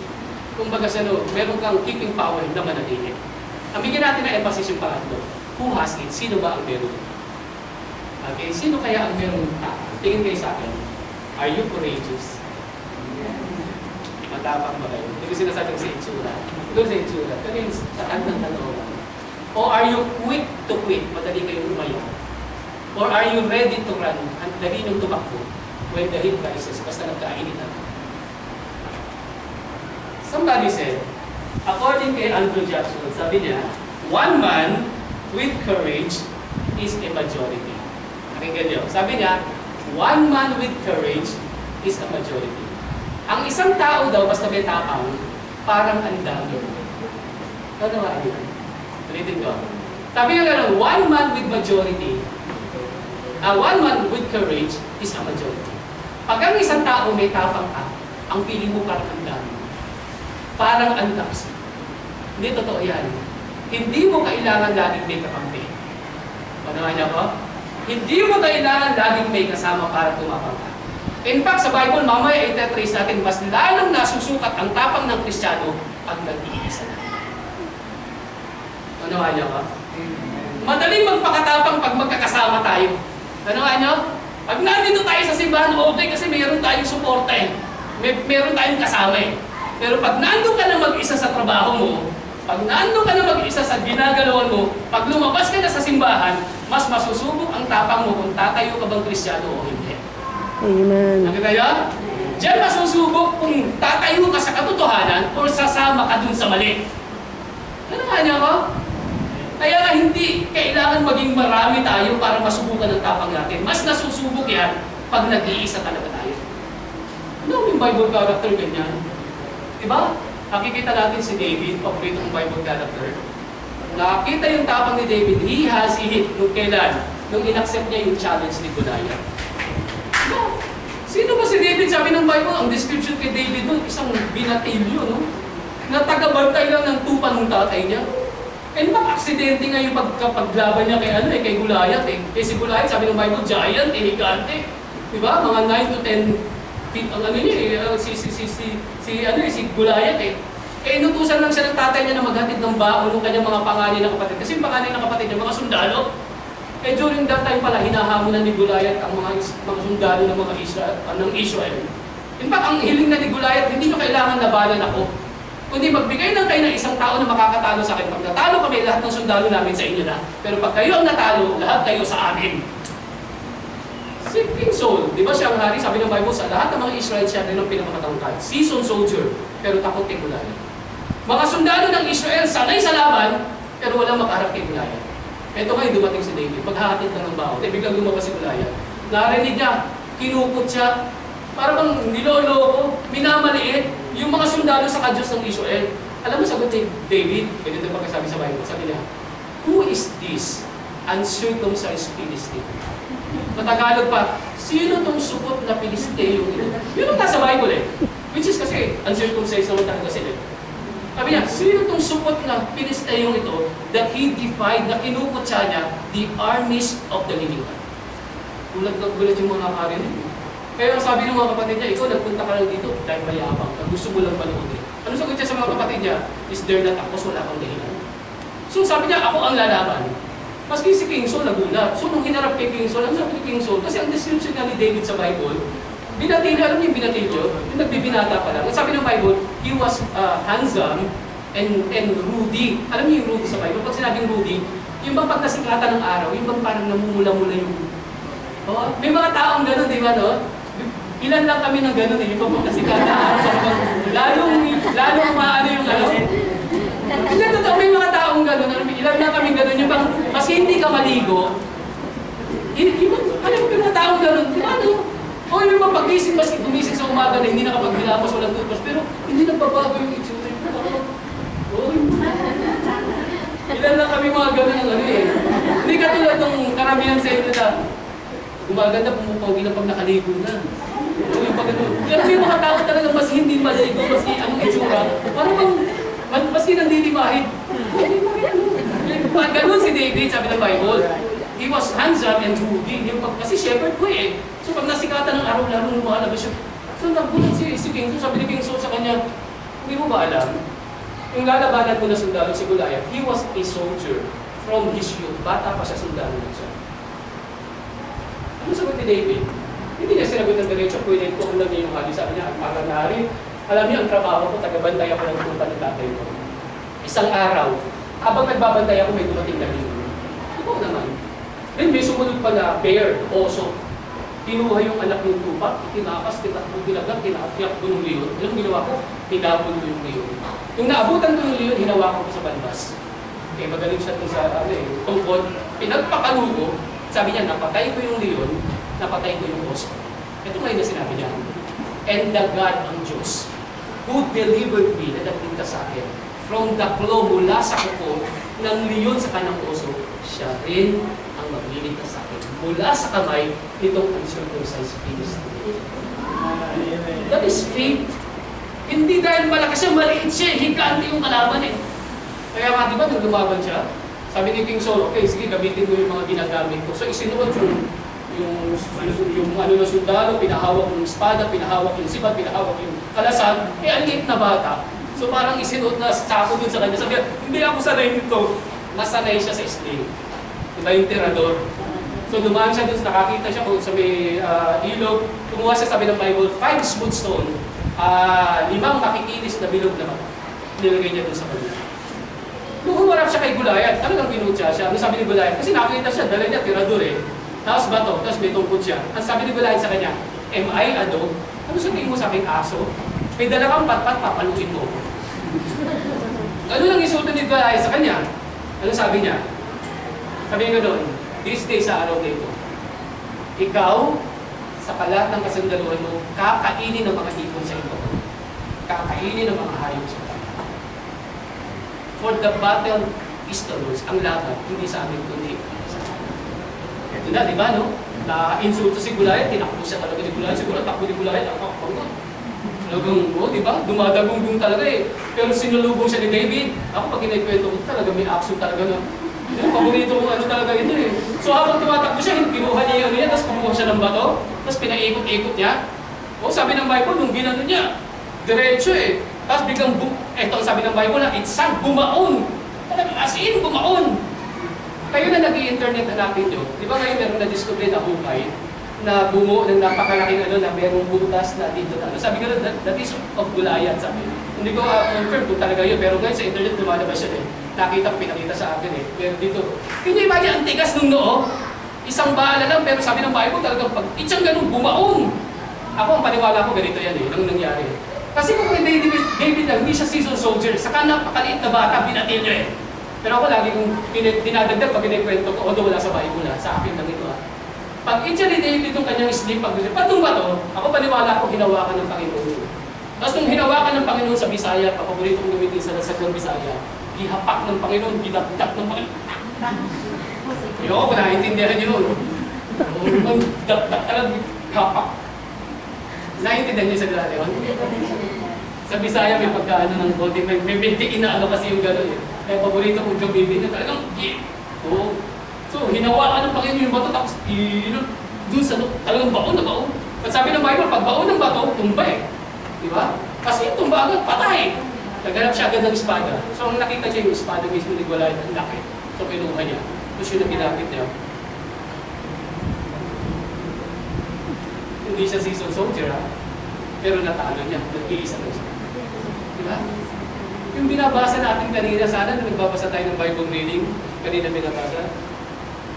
Kung baga meron kang keeping power na manatili. Ang bigyan natin ng emphasis yung pangatlo. Who has it? Sino ba ang meron? Okay, sino kaya ang meron tao? Tingin kayo sa akin. Are you courageous? Matapang ba kayo? Hindi ko sinasabing sa itsura. Doon sa itsura. Pero yung taag ng talooban. Or are you quick to quit? Madali kayong umayaw. Or are you ready to run? Ang dali nung tumakbo when the heat rises, basta nagkainitan. Somebody said, according kay Andrew Jackson, sabi niya, one man with courage is a majority. Pakinggan niyo. Sabi niya, one man with courage is a majority. Ang isang tao daw, basta may tapang, parang ang dami. Ano nga yun? Ulitin ko. Sabi niya gano'n, one man with majority, one man with courage is a majority. Pag ang isang tao may tapang ka, ang feeling mo parang ang dami. Parang ang lakas. Hindi totoo yan. Hindi mo kailangan laging may kakampi. Panahan niya ko? Hindi mo kailangan laging may kasama para tumapang ka. In fact, sa Bible, mamaya itatrace natin, mas lalong nasusukat ang tapang ng Kristiyano pag nag-iisa na. Panahan niya ko? Madaling magpakatapang pag magkakasama tayo. Panahan niyo? Pag nandito tayo sa simbahan, okay kasi mayroon tayong suporta eh. Mayroon tayong kasama eh. Pero pag nandun ka na mag-isa sa trabaho mo, Pag naandun ka na mag-isa sa ginagalawan mo, pag lumabas ka na sa simbahan, mas masusubok ang tapang mo kung tatayo ka bang Kristiyano o hindi. Amen. Kaya, diyan masusubok kung tatayo ka sa katotohanan o sasama ka dun sa mali. Ano nga niya ko? Kaya nga hindi kailangan maging marami tayo para masubukan ang tapang natin. Mas nasusubok yan pag nag-iisa talaga tayo. Ano yung Bible character ganyan? Diba? Nakikita natin si David, paborito kong Bible character. Nakita yung tapang ni David, he has it. Nung kailan? Nung inaccept niya yung challenge ni Goliath. No. Sino ba si David? Sabi ng Bible, ang description kay David nun, isang binatilyo, no? Na taga-bantay lang ng tupa ng tatay niya. And aksidente nga yung paglaban niya kay Goliath eh. Si Goliath, sabi ng Bible, giant, higante. Diba? Mga 9 to 10 feet ang niya eh. Si Goliath eh. Inutusan lang siya ng tatay niya na maghatid ng baon ng kanyang mga panganay na kapatid. Kasi yung panganay na kapatid niya, mga sundalo. During that time pala, hinahamunan ni Goliath ang mga sundalo ng mga Israel. In fact, ang hiling na ni Goliath, hindi nyo kailangan labanan ako. Kundi magbigay lang kayo ng isang tao na makakatalo sa akin. Pag natalo kami, lahat ng sundalo namin sa inyo na. Pero pag kayo ang natalo, lahat kayo sa amin. Si King Saul, di ba siya ang hari? Sabi ng Bible, sa lahat ng mga Israel, siya rin ang pinakamatangkad. Seasoned soldier, pero takot kay Goliath. Mga sundalo ng Israel, sanay sa laban, pero walang makaharap kay Goliath. Ito ngayon dumating si David, maghahatid lang ng baon. Biglang lumabas si Goliath. Narinig niya, kinukot siya, para bang niloloko, minamaliit, yung mga sundalo sa kadyos ng Israel. Alam mo, sagot ni David, ganito pagkasabi sa Bible, sabi niya, who is this uncircumcised Philistine? Matagalog pa, sino tong supot na Pilisteo ito? Yun ang nasa Bible eh. Which is kasi, uncircumcised naman talaga sila. Sabi niya, sino tong supot na Pilisteo ito that he defied, na kinukutsa niya, the armies of the living God? Gulat yung mga nakarinig. Kaya ang sabi ng mga kapatid niya, ikaw nagpunta ka lang dito dahil mayabang ka, gusto mo lang manood eh. Ano sagot niya sa mga kapatid niya? Is there not ako, wala kang dahilan? So sabi niya, ako ang lalaban. Maski si King Saul nagulat. So nung hinarap kay King Saul, ano sabi ni King Saul? Kasi ang description nga ni David sa Bible, binatilyo, alam niyo yung binatilyo? Yung nagbibinata pa lang. Ang sabi ng Bible, he was handsome and ruddy. Alam niyo yung ruddy sa Bible? Pag sinabing ruddy, yung bang pag nasikatan ng araw, yung bang parang namumula-mula yung... Oh, may mga taong gano'n, di ba, no? Ilan lang kami ng gano'n eh, yung bang pag nasikatan ng araw, lalong maano yung ano. Hindi, totoo, may mga taong gano'n, ilan lang kami gano'n, yung bang, kasi hindi ka maligo, alam mo yung mga taong gano'n, di ba, no? O yung mga pag-ising, maski gumising sa umaga na hindi nakapag-hilamos, walang toothbrush, pero hindi nagbabago yung itsura. Ilan lang kami mga gano'n ng ano eh. Hindi katulad ng karamihan sa inyo na gumaganda, pumupogi na pag nakaligo na. Yung pag ano. Pero may mga tao talaga mas hindi maligo, maski anong itsura. Parang bang, maski nandilimahid. Pag gano'n si David, sabi ng Bible, he was handsome and ruddy. Kasi shepherd ko eh. So pag nasikatan ng araw, lalong lumalabas siya. So nagulat si King Saul, sabi ni King Saul sa kanya, hindi mo ba alam? Yung lalabanan ko na sundalo si Goliath, he was a soldier from his youth. Bata pa siya, sundalo na siya. Ano sagot ni David? Hindi niya sinagot ng diretso, pwede ko lang niya yung hali. Sabi niya, para nari, alam niyo ang trabaho ko, tagabantay ako ng tupa ng tatay ko. Isang araw, habang nagbabantay ako, may dumating na liyo. Ikaw naman. Then may sumunod pa na bear, oso. Kinuha yung anak ng tupa, itinakas, tinagat, tinakyak ko ng leon. Alam ginawa ko? Tinapon ko yung leon. Yung naabutan ko yung leon, hinawakan ko sa balbas. Okay, magaling siya sa tungkod. Pinagpakalo ko, sabi niya, napatay ko yung leon, napatay ko yung oso. Ito ngayon na sinabi niya. And the God ang Diyos, who delivered me, na nagpunta sa akin, from the claw mula sa kuko ng leon sa kanang oso, siya rin ang magliligtas sa akin. Mula sa kamay nitong uncircumcised Philistine. That is faith. Hindi dahil malakas siya, maliit siya, higante yung kalaban eh. Kaya nga, di ba, nung lumaban siya, sabi ni King Saul, okay, sige, gamitin mo yung mga ginagamit ko. So, isinuot yung ano na sundalo, pinahawak yung espada, pinahawak yung sibat, pinahawak yung kalasan, ang liit na bata. So, parang isinuot na sako dun sa kanya. Sabi niya, hindi ako sanay nito. Nasanay siya sa sling. Diba yung tirador? So, dumaan siya dun, nakakita siya kung sa may ilog. Kumuha siya, sabi ng Bible, 5 smooth stone. 5 makikinis na bilog na mata. Nilagay niya dun sa kanya. Nung humarap siya kay Goliath, talagang binutya siya. Ano sabi ni Goliath? Kasi nakita siya, dala niya, tirador eh. Tapos bato, tapos may tungkod siya. Ang sabi ni Goliath sa kanya, am I a dog? Ano sabihin mo sa aking aso? May dala kang patpat, papaluin mo. Ano lang insulto ni Goliath sa kanya? Ano sabi niya? Sabi niya doon, this day sa araw na ito, ikaw, sa kalat ng kasandaluhan mo, kakainin ng mga hipon sa ito. Kakainin ng mga hayop sa ito. For the battle is the Lord's. Ang laban, hindi sa amin, kundi sa amin. Ito na, di ba, no? Na-insulto si Goliath, tinakbo siya talaga ni Goliath. Siguro, takbo ni Goliath, talagang, di ba? Dumadagong talaga eh. Pero sinulubong siya ni David. Ako, pag kinikwento ko talaga, may action talaga na. Paborito kong ano talaga ito eh. So habang tumatakbo siya, kinuha niya yung niya, tapos kumuha siya ng bato, tapos pinaikot-ikot niya. O sabi ng Bible, nung ginano niya, diretso eh. Tapos biglang, eto ang sabi ng Bible na, it's sang bumaon. Talagang as in, bumaon. Kayo na nag-i-internet hanapin nyo, di ba ngayon meron na-discover na hukay, na bumuo ng napakalaking ano, na merong butas na dito na. Sabi ko, that is of Goliath, sabi. Hindi ko confirm kung talaga yun, pero ngayon sa internet lumalabas siya eh. Nakita ko, pinakita sa akin eh. Pero dito, hindi ba niya ang tigas nung noo? Isang bala lang, pero sabi ng Bible talagang pag itsang ganun, bumaon. Ako, ang paniwala ko, ganito yan eh, nang nangyari. Kasi kung David lang, hindi siya seasoned soldier, saka napakaliit na bata, binatil niya eh. Pero ako lagi kong dinadagdag pag kinikwento ko, although wala sa Bible sa akin lang ito ah. Pag itya ni David yung kanyang sleep, patong ba to? Ako paniwala ko, hinawakan ng Panginoon. Tapos nung hinawakan ng Panginoon sa Bisaya, paborito kong gamitin sa nasaglang Bisaya, gihapak ng Panginoon, ginagdak ng Panginoon. Ayoko, naiintindihan yun. Dak-dak talagang hapak. Naiintindihan niyo sa gano'n? Sa Bisaya may pagkaano ng konti, may bintiin na ano kasi yung gano'n eh. Kaya paborito kong gamitin na talagang oo. So, hinawakan ng Panginoon yung bato, tapos dun sa talagang baon na baon. At sabi ng Bible, pag baon ng bato, tumba eh. Diba? Kasi yung tumba agad, patay. Naghanap siya agad ng espada. So, ang nakita niya yung espada mismo ni Goliath, ang laki. So, kinuha niya. Tapos yun ang ginamit niya. Hindi siya seasoned soldier, ha? Pero natalo niya. Nag-iisa lang siya. Diba? Yung binabasa natin kanina, sana na nagbabasa tayo ng Bible reading, kanina binabasa,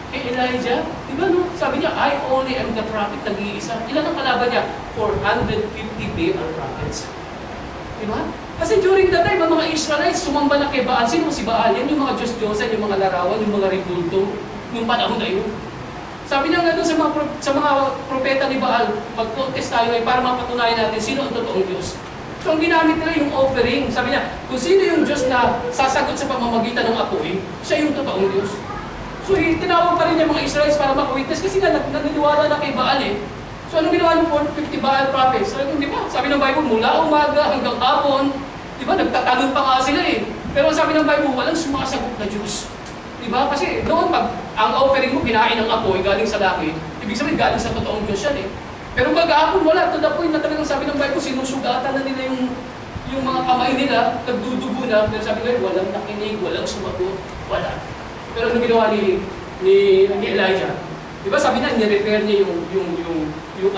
kay Elijah, di ba no? Sabi niya, I only am the prophet, nag-iisa. Ilan ang kalaban niya? 450 Baal prophets. Di ba? Kasi during that time, ang mga Israelites sumamba na kay Baal. Sino si Baal? Yan yung mga Diyos-Diyosan, yung mga larawan, yung mga ribulto, yung panahon na yun. Sabi niya nga doon sa mga propeta ni Baal, mag-contest tayo ngayon para mapatunayan natin sino ang totoong Diyos. So ang ginamit nila yung offering. Sabi niya, kung sino yung Diyos na sasagot sa pamamagitan ng apoy, siya yung totoong Diyos. So tinawag pa rin yung mga Israelites para maka-witness kasi nga naniniwala na kay Baal eh. So anong ginawa ng 450 Baal prophets? So, di ba? Sabi ng Bible, mula umaga hanggang hapon, di ba? Nagtatanong pa nga sila eh. Pero sabi ng Bible, walang sumasagot na Diyos. Di ba? Kasi noon pag ang offering mo kinain ng apoy galing sa langit, ibig sabihin galing sa totoong Diyos yan eh. Pero maghapon wala, to the point na talagang sabi ng Bible, sinusugatan na nila yung mga kamay nila, nagdudugo na, pero sabi nila, walang nakinig, walang sumagot, wala. Pero ano ginawa ni Elijah? Di ba sabi na, ni-repair niya yung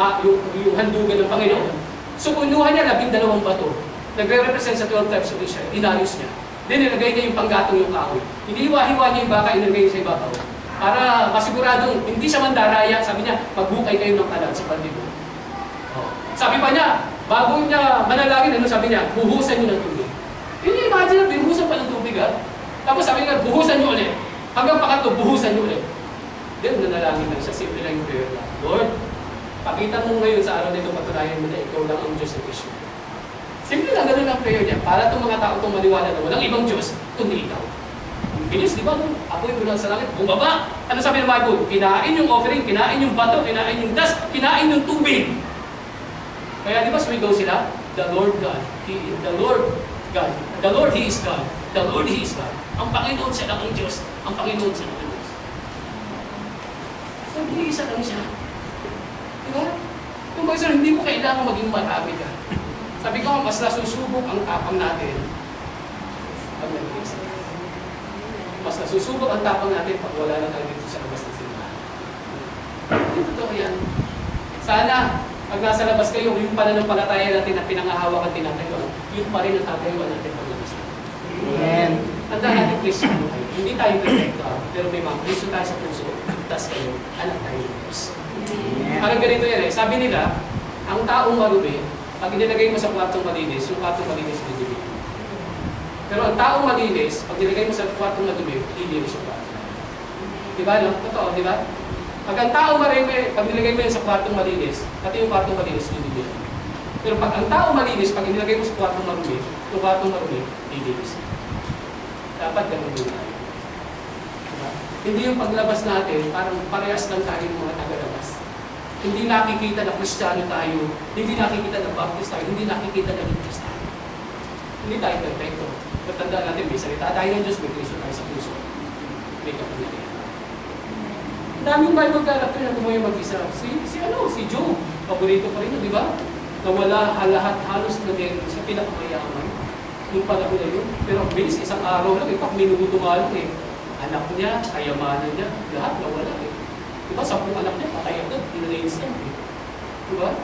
handugan ng Panginoon. So kunuha niya 12 bato, nagre-represent sa 12 tribes of Israel, inayos niya. Then nilagay niya yung panggatong yung kahoy. Hindi hiwa-hiwa niya yung baka, inilagay sa ibabaw. Para masiguradong hindi siya mandaraya, sabi niya, maghukay kayo ng kalat sa pandibo. Sabi pa niya, bago niya manalangin, ano sabi niya, buhusan niyo ng tubig. Imagine na, binuhusan pa ng tubig ha. Tapos sabi niya, buhusan niyo ulit. Hanggang pangatlo, buhusan niyo ulit. Then nanalangin lang siya, simple lang yung prayer lang. Lord, pakita mo ngayon sa araw nito, patunayan mo na ikaw lang ang Diyos ng Israel. Simple lang, ganun ang prayer niya. Para itong mga tao itong maniwala na walang ibang Diyos, kundi ikaw. Bilis, di ba? Apoy mula sa langit, bumaba. Ano sabi ng Bible? Kinain yung offering, kinain yung bato, kinain yung dust, kinain yung tubig. Kaya di ba sumigaw sila? The Lord God, the Lord God, the Lord He is God, the Lord He is God. Ang Panginoon siya lang ang Diyos, ang Panginoon siya lang ang Diyos. Nag-iisa lang siya. Di ba? Yung mga hindi mo kailangan maging marami ka. Sabi ko, mas nasusubok ang tapang natin pag nag-iisa. Mas nasusubok ang tapang natin pag wala na tayo dito sa labas ng simbahan. Hindi totoo yan. Sana, pag nasa labas kayo, yung pananampalataya natin na pinangahawakan tinatayo, yun pa rin ang tatayuan natin pag labas natin. Amen. Tandaan natin, Kristiyano tayo. Hindi tayo perfecto, pero may mga Kristo tayo sa puso, tas kayo, anak tayo ng Diyos. Parang ganito yan eh. Sabi nila, ang taong marumi, pag inilagay mo sa kwartong malinis, yung kwartong malinis hindi. Pero ang taong malinis, pag nilagay mo sa kwartong madumi, hindi sa kwarto. Diba, no? Totoo, diba? Pag ang taong marumi, pag nilagay mo yun sa kwartong malinis, pati yung kwartong malinis, hindi. Pero pag ang taong malinis, pag inilagay mo sa kwartong marumi, yung kwartong marumi, hindi. Dapat ganun din tayo. Diba? Hindi yung paglabas natin, parang parehas lang tayo ng mga tagalabas. Hindi nakikita na Kristiyano tayo, hindi nakikita na Baptist tayo, hindi nakikita na Ligtas tayo. Hindi tayo perfecto. Patandaan natin, may salita tayo ng Diyos, may Kristo tayo sa puso. May kapangyarihan. Ang daming Bible character na tumayo mag-isa. Si Job, paborito pa rin, di ba? Nawala lahat halos na din sa pinakamayaman. Yung panahon na yun. Pero bilis, isang araw lang, ipak minuto nga lang eh. Anak niya, kayamanan niya, lahat nawala eh. Diba, 10 anak niya, patay agad, in-instant eh. Diba?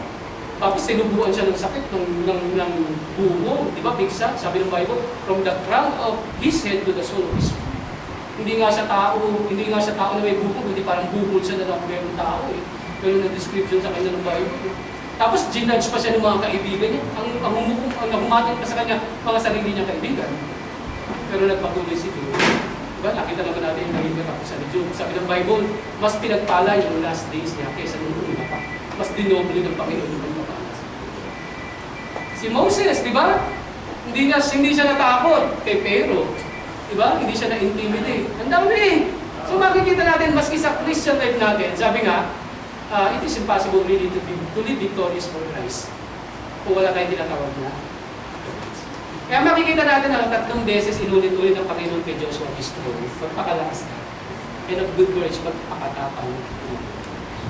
Tapos sinubuan siya ng sakit ng buho, diba, bigsa, sabi ng Bible, from the crown of his head to the sole of his feet. Hindi nga siya tao na may buho, hindi parang buhol siya na mayroong tao eh. Pero na description sa kanya ng Bible. Tapos ginudge pa siya ng mga kaibigan niya. Ang humatid pa sa kanya, mga sarili niyang kaibigan. Pero nagpatuloy si Job. Diba? Nakita naman natin yung naging katapusan ni Job. Sabi ng Bible, mas pinagpala yung last days niya kaysa nung una pa. Mas dinoble ng Panginoon yung pagpapalas. Si Moses, di ba? Hindi siya natakot kay Pero. Di ba? Hindi siya na-intimidate. Ang dami. So makikita natin, maski sa Christian life natin, sabi nga, it is impossible really to live victorious for Christ kung wala tayong tinatawag na. Kaya makikita natin na 3 beses inulit-ulit ng Panginoon kay Joshua his story. Magpakalakas ka. And of good courage, magpakatapang.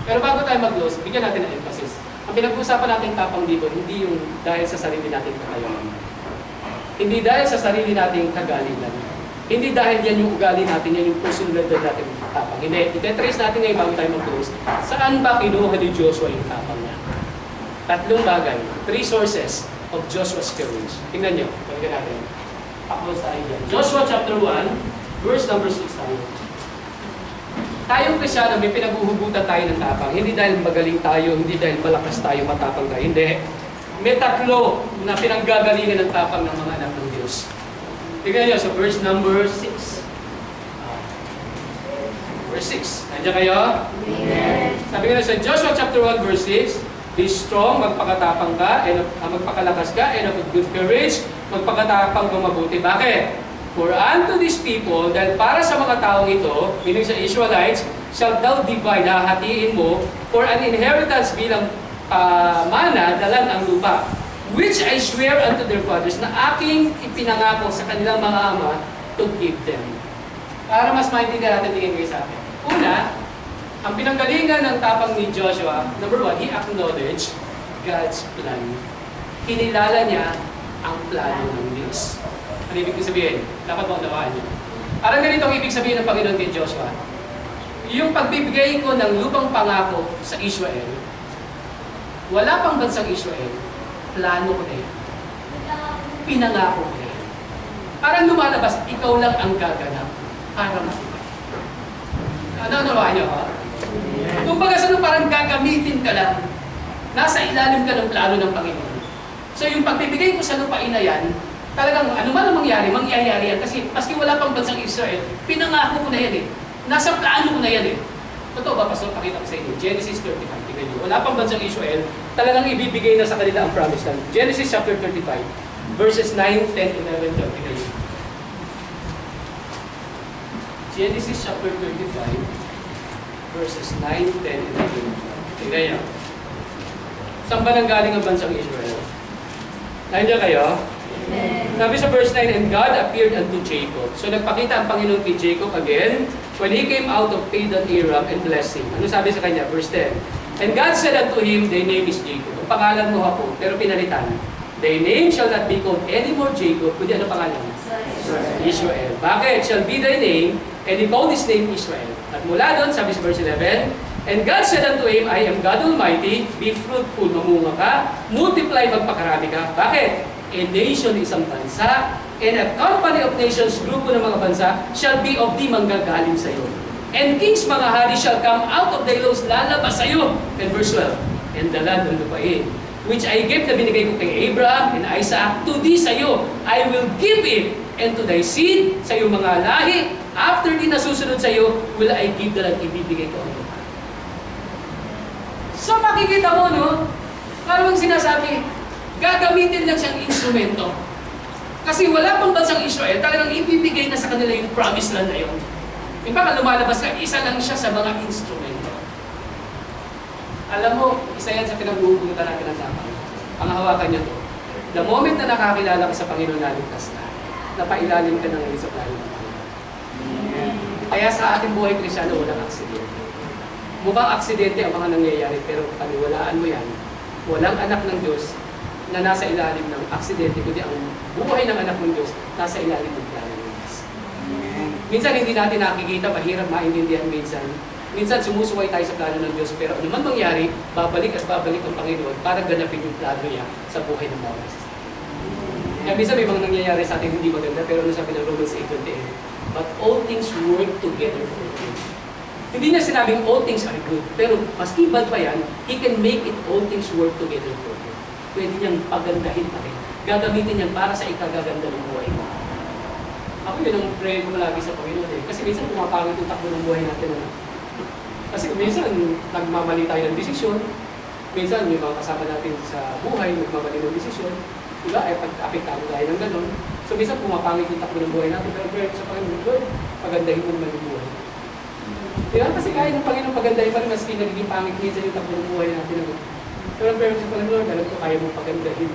Pero bago tayo mag-close, bigyan natin ng emphasis. Ang pinag-uusapan natin tapang dito, hindi yung dahil sa sarili nating kakayahan. Hindi dahil sa sarili nating kagalingan. Hindi dahil yan yung ugali natin, yan yung personal natin tapang. Hindi, itetrace natin ngayon bago tayo mag-close. Saan ba kinuha ni Joshua yung tapang niya? 3 bagay, 3 sources of Joshua's courage. Tingnan nyo, balikan natin. Paklos tayo dyan. Joshua chapter 1, verse number 6 tayo. Tayong Kristyano, may pinag-uhugutan tayo ng tapang. Hindi dahil magaling tayo, hindi dahil malakas tayo, matapang tayo. Hindi. May 3 na pinanggagalingan ng tapang ng mga anak ng Diyos. Tingnan nyo sa verse number 6. Verse 6. Nandiyan kayo? Amen. Sabi nga sa Joshua chapter 1, verse 6, be strong, magpakatapang ka, and magpakalakas ka, and of good courage, magpakatapang ka mabuti. Bakit? For unto these people, dahil para sa mga taong ito, meaning sa Israelites, shall thou divide, hahatiin mo, for an inheritance bilang mana, dalan ang lupa, which I swear unto their fathers, na aking ipinangako sa kanilang mga ama to give them. Para mas maintindihan natin, tingin kayo sa akin. Una, ang pinanggalingan ng tapang ni Joshua, number 1, he acknowledged God's plan. Kinilala niya ang plano ng Diyos. Ano ibig sabihin? Dapat mo unawaan niyo. Parang ganito ang ibig sabihin ng Panginoon kay Joshua. Yung pagbibigay ko ng lupang pangako sa Israel, wala pang bansang Israel, plano ko na yan. Pinangako ko na yan. Parang lumalabas, ikaw lang ang gaganap para masipag. Ano-unawaan niyo ha? Kung baga sa parang gagamitin ka lang, nasa ilalim ka ng plano ng Panginoon. So yung pagbibigay ko sa lupain na yan, talagang ano man ang mangyayari yan. Kasi maski wala pang bansang Israel, pinangako ko na yan eh. Nasa plano ko na yan eh. Totoo ba, Pastor? Pakita ko sa inyo. Genesis 35, tignan nyo. Wala pang bansang Israel, talagang ibibigay na sa kanila ang promise land. Genesis chapter 35, verses 9, 10, 11, 12. Tignan nyo. Genesis chapter 35, verses 9, 10, 11. Tignan nyo. Saan ba nanggaling ang bansang Israel? Nandiyan kayo? Sabi sa verse 9, and God appeared unto Jacob. So nagpakita ang Panginoon kay Jacob again when he came out of Padan Aram and blessed him. Ano sabi sa kanya? Verse 10. And God said unto him, thy name is Jacob. Ang pangalan mo ako, pero pinalitan. Thy name shall not be called anymore Jacob, kundi ano pangalan? Israel. Bakit? Shall be thy name, and he called his name Israel. At mula doon, sabi sa verse 11, and God said unto him, I am God Almighty, be fruitful, mamunga ka, multiply, magpakarami ka. Bakit? A nation, isang bansa, and a company of nations, grupo ng mga bansa, shall be of thee, manggagaling sa iyo. And kings, mga hari, shall come out of thy loins, lalabas sa iyo. And verse 12, and the land ng lupain, which I gave na binigay ko kay Abraham and Isaac, to thee sa iyo, I will give it, and to thy seed, sa iyong mga lahi, after di nasusunod sa iyo, will I give the land, ibibigay ko ang lupa. So makikita mo, no? Parang sinasabi, gagamitin lang siyang instrumento. Kasi wala pang bansang Israel, talagang ibibigay na sa kanila yung promised land na yun. Yung baka lumalabas ka, isa lang siya sa mga instrumento. Alam mo, isa yan sa pinag-uugutan natin ng dapat. Ang hawakan niya to. The moment na nakakilala ka sa Panginoon, naligtas ka, napailalim ka na ngayon sa plano ng Panginoon. Kaya sa ating buhay Kristyano, walang aksidente. Mukhang aksidente ang mga nangyayari, pero paniwalaan mo yan, walang anak ng Diyos na nasa ilalim ng aksidente, kundi ang buhay ng anak ng Diyos nasa ilalim ng plano ng Diyos. Minsan hindi natin nakikita, mahirap maintindihan minsan. Minsan sumusuway tayo sa plano ng Diyos, pero ano man mangyari, babalik at babalik ang Panginoon para ganapin yung plano niya sa buhay ng mga isa. Kaya minsan may mga nangyayari sa atin hindi maganda, pero ano sabi ng Romans 8:28, but all things work together for good. Hindi niya sinabing all things are good, pero maski bad pa yan, He can make it all things work together for good. Pwede niyang pagandahin pa rin. Gagamitin niyan para sa ikagaganda ng buhay mo. Ako yun ang prayer ko lagi sa Panginoon eh. Kasi minsan pumapangit yung takbo ng buhay natin. Kasi minsan nagmamali tayo ng desisyon. Minsan may mga kasama natin sa buhay, nagmamali ng desisyon. Diba? Ay pag-apektado tayo ng gano'n. So minsan pumapangit yung takbo ng buhay natin. Pero prayer ko sa Panginoon, Lord, pagandahin mo naman yung buhay. Diba? Kasi kaya ng Panginoon pagandahin pa rin maski nagiging pangit minsan yung takbo ng buhay natin. Pero prayer ko sa Panginoon, alam ko kaya mo pagandahin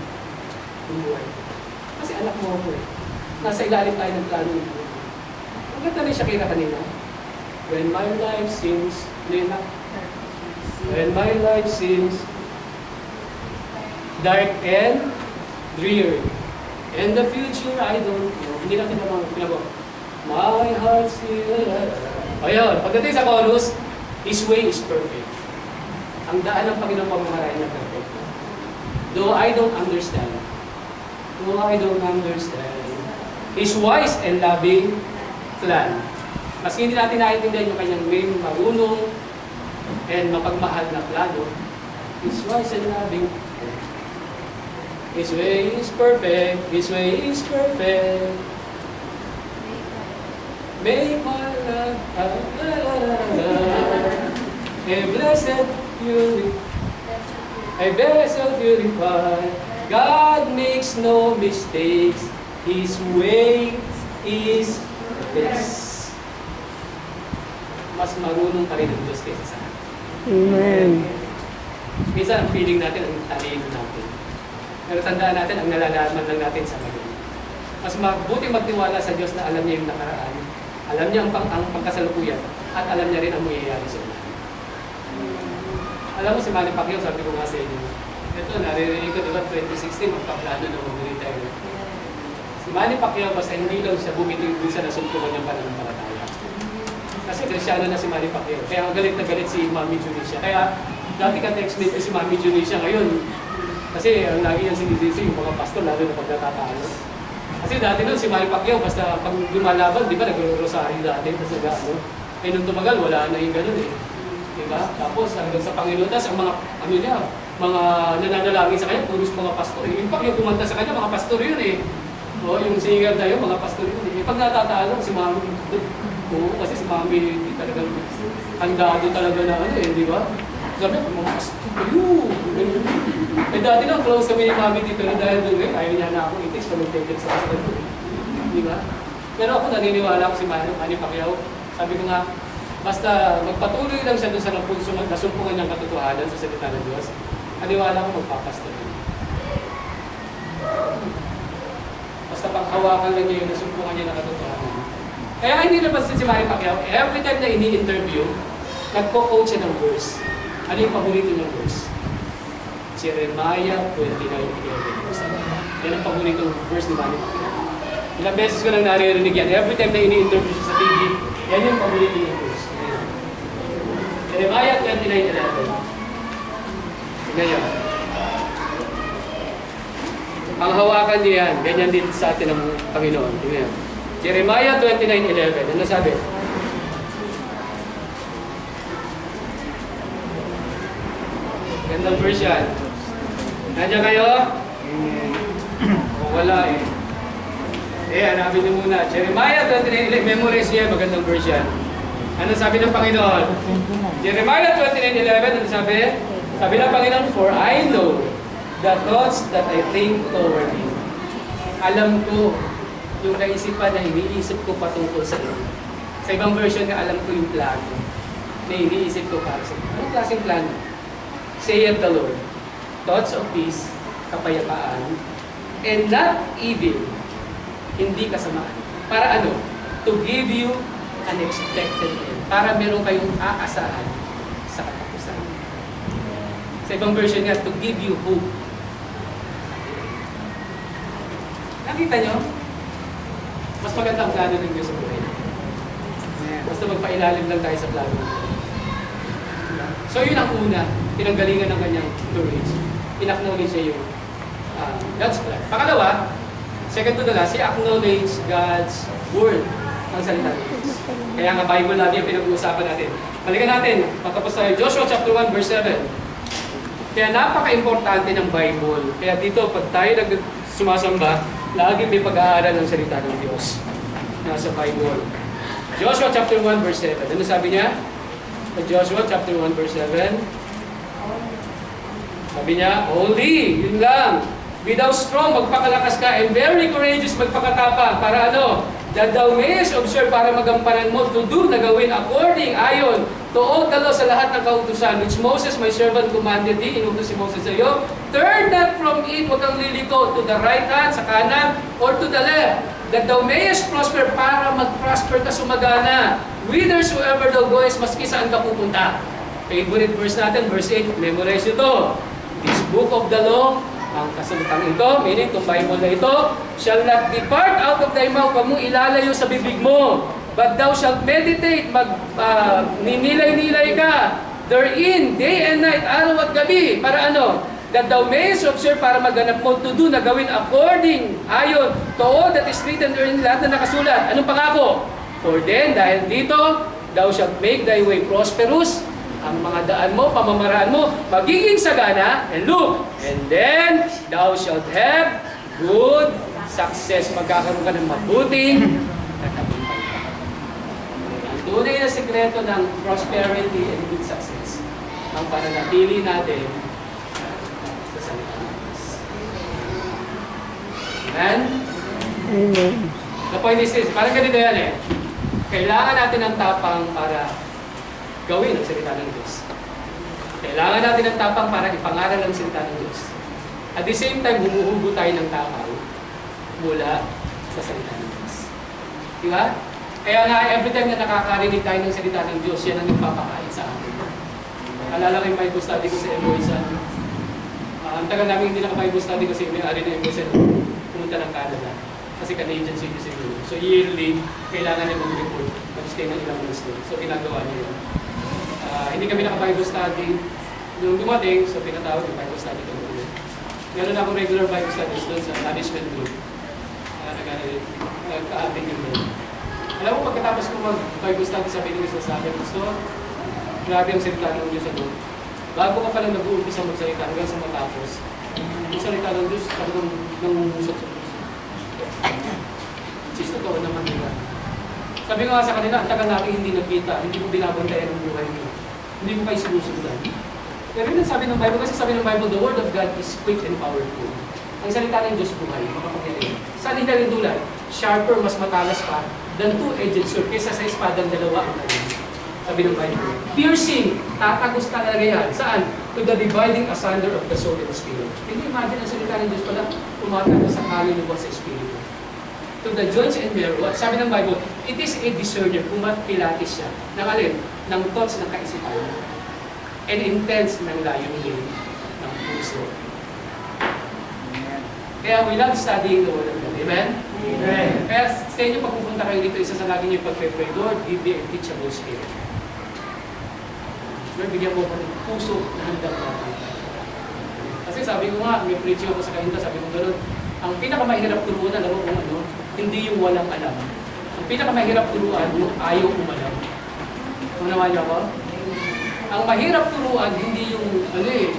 yung buhay. Kasi anak mo ako eh. Nasa ilalim tayo ng plano ng buhay. Ang ganda rin siya kaya kanina. When my life seems, when my life seems dark and dreary, and the future I don't know. Hindi natin pinagawa. My heart still. Ayun, pagdating sa chorus, His way is perfect. Ang daan ng Panginoon pamamarayan niya perfect. Though I don't understand, His wise and loving plan. Maski hindi natin naiintindihan yung kanyang may marunong and mapagmahal na plano, His wise and loving plan. His way is perfect. His way is perfect. Make my love a blessed purify. God makes no mistakes. His way is best. Mas marunong pa rin ang Diyos kaysa sa atin. Amen. Minsan ang feeling natin, ang talino natin. Pero tandaan natin, ang nalalaman lang natin sa ngayon. Mas mabuti magtiwala sa Diyos na alam niya yung nakaraan. Alam niya ang pagkasalukuyan. At alam niya rin ang mangyayari sa ulan. Alam mo si Manny Pacquiao, sabi ko nga sa inyo. Ito, naririnig ko, diba, 2016, magpaplano na mag-retire. Si Manny Pacquiao, basta hindi lang siya bumiting dun sa nasuntukan niyang pananampalataya. Kasi Kristyano na si Manny Pacquiao. Kaya galit na galit si Mami Junicia. Kaya dati ka text-mate ko si Mami Junicia ngayon. Kasi ang lagi yan sinisisi yung mga pastor, lalo na pag natatalo. Kasi dati nun si Manny Pacquiao, basta pag lumalaban, di ba, nag-rosary dati, tapos nag-ano. Eh nung tumagal, wala na yung ganun eh. Diba? Tapos hanggang sa Panginoon, tas ang mga, ano niya, mga nananalangin sa kanya, puros mga pastor. Yung pag yung kumanta sa kanya, mga pastor yun eh. O, yung singer na yun, mga pastor yun eh. Pag natatalo, si Mami, kasi si Mami, hindi talagang handado talaga na ano eh, di ba? Sabi ko, mga pastor yun. Eh dati lang, close kami ni Mami dito, pero dahil doon ngayon, ayaw niya na akong itis pag mag-text sa akin. Di ba? Pero ako naniniwala ko si Manny Pacquiao. Sabi ko nga, basta magpatuloy lang siya doon sa nasumpungan niyang katotohanan sa salita ng Diyos, aniwala ko magpapastor. Basta panghawakan lang niya yung nasumpungan niya ng katotohanan. Kaya hindi na basta si Manny Pacquiao, every time na ini-interview, nagko-quote siya ng verse. Ano yung paborito niyang verse? Jeremiah 29:11. Yan ang paboritong verse ni Manny Pacquiao. Ilang beses ko nang naririnig yan. Every time na ini-interview siya sa TV, yan yung paborito niyang verse. Jeremiah 29:11. Ngayon. Panghawakan niyo yan. Ganyan din sa atin ng Panginoon. Tingnan. Jeremiah 29:11. Ano sabi? Gandang version. Nandiyan kayo? Wala eh. Hanapin niyo muna. Jeremiah 29:11. Memorize niya. Magandang version. Ano sabi ng Panginoon? Jeremiah 29:11. Ano sabi? Sabi ng Panginoon, for I know the thoughts that I think toward you. Alam ko yung kaisipan na iniisip ko patungkol sa iyo. Sa ibang version na alam ko yung plano na iniisip ko para sa iyo. Anong klaseng plano? Saith the Lord, thoughts of peace, kapayapaan, and not evil, hindi kasamaan. Para ano? To give you an expected end. Para meron kayong aasahan sa katapusan. Sa ibang version nga, to give you hope. Nakita nyo? Mas maganda ang plano ng Diyos sa buhay. Basta magpailalim lang tayo sa plano. So yun ang una, pinanggalingan ng kanyang courage. In-acknowledge niya yung God's plan. Pangalawa, second to the last, i-acknowledge God's word, ang salita ng Diyos. Kaya nga Bible lagi ang pinag-uusapan natin. Balikan natin, patapos tayo, Joshua chapter 1 verse 7. Kaya napaka-importante ng Bible. Kaya dito, pag tayo sumasamba, lagi may pag-aaral ng salita ng Diyos. Nasa Bible. Joshua chapter 1 verse 7. Ano sabi niya? Joshua chapter 1 verse 7. Sabi niya, holy, yun lang. Be thou strong, magpakalakas ka, and very courageous, magpakatapang. Para ano? That thou mayest observe, para magampanan mo, to do, na gawin according, ayon, to all the law, sa lahat ng kautusan, which Moses, my servant, commanded thee, inutos si Moses sa iyo. Turn not from it, huwag kang liliko, to the right hand, sa kanan, or to the left, that thou mayest prosper, para mag-prosper ka sumagana. Whithersoever thou goest, maski saan ka pupunta. Favorite verse natin, verse 8, memorize ito. This book of the law, ang kasalitang ito, meaning itong Bible na ito, shall not depart out of thy mouth, huwag mong ilalayo sa bibig mo, but thou shalt meditate, ninilay-nilay ka, therein, day and night, araw at gabi, para ano? That thou mayest observe, para maghanap mo, to do, na gawin according, ayon, to all that is written therein, lahat na nakasulat. Anong pangako? For then, dahil dito, thou shalt make thy way prosperous, ang mga daan mo, pamamaraan mo, magiging sagana, and look, and then, thou shalt have good success. Magkakaroon ka ng mabuting katagumpay. Ang tunay na sekreto ng prosperity and good success, ang pananatili natin sa salita ng Diyos. Amen? Amen. The point is this, parang ganito yan eh. Kailangan natin ng tapang para gawin ang salita ng Diyos. Kailangan natin ng tapang para ipangaral ang salita ng Diyos. At the same time, humuhugo tayo ng tapang mula sa salita ng Diyos. Di ba? Kaya nga, every time na nakakarinig tayo ng salita ng Diyos, yan ang nagpapakain sa atin. Alala ko yung Bible study ko sa Eloisa. Ang tagal namin hindi naka-Bible study kasi may-ari na Eloisa pumunta ng Canada. Kasi Canadian citizen yun. So yearly, kailangan niya mag-report. Mag-stay ng ilang months doon. So ginagawa niya yun. Hindi kami naka-Bible study. Nung dumating, so pinatawag yung Bible study ko. Meron akong regular Bible studies doon sa management group. Nagka-attend yun doon. Alam mo, pagkatapos ko mag-Bible study, sabi nila sa akin, gusto, grabe ang salita ng Diyos ano. Bago ka palang nag-uumpisa magsalita hanggang sa matapos, yung salita ng Diyos talagang nangungumusot sa Diyos. Sis, totoo naman nila. Sabi ko nga sa kanila, ang tagal natin hindi nagkita, hindi ko binabantayan ang buhay mo. Hindi mo kayo sinusundan. Pero yun ang sabi ng Bible, kasi sabi ng Bible, the Word of God is quick and powerful. Ang salita ng Diyos buhay, makapangyarihan. Saan hinalindulad? Sharper, mas matalas pa, than two-edged sword, kaysa sa espadang dalawa ang kanya. Sabi ng Bible, piercing, tatagos talaga yan. Saan? To the dividing asunder of the soul and spirit. Can you imagine ang salita ng Diyos pala? Tumatagos sa kaluluwa sa espiritu. To the joints and marrow. At sabi ng Bible, it is a discerner kung kilatis siya. Ng alin? Ng thoughts ng kaisipan. And intents ng layunin ng puso. Kaya we love studying the Word of God. Amen? Amen. Kaya sa inyo, pag pupunta kayo dito, isa sa lagi nyo pag-pray, Lord, give me a teachable spirit. Lord, bigyan mo ko ng puso na handang natin. Kasi sabi ko nga, may preaching ako sa kahinta, sabi ko gano'n, Ang pinakamahirap turuan, alam mo kung ano, hindi yung walang alam. Ang pinakamahirap turuan, yung ayaw umalam. Unawa niyo ako? Ang mahirap turuan, hindi yung, ano eh,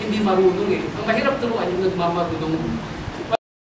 hindi marunong eh. Ang mahirap turuan, yung nagmamarunong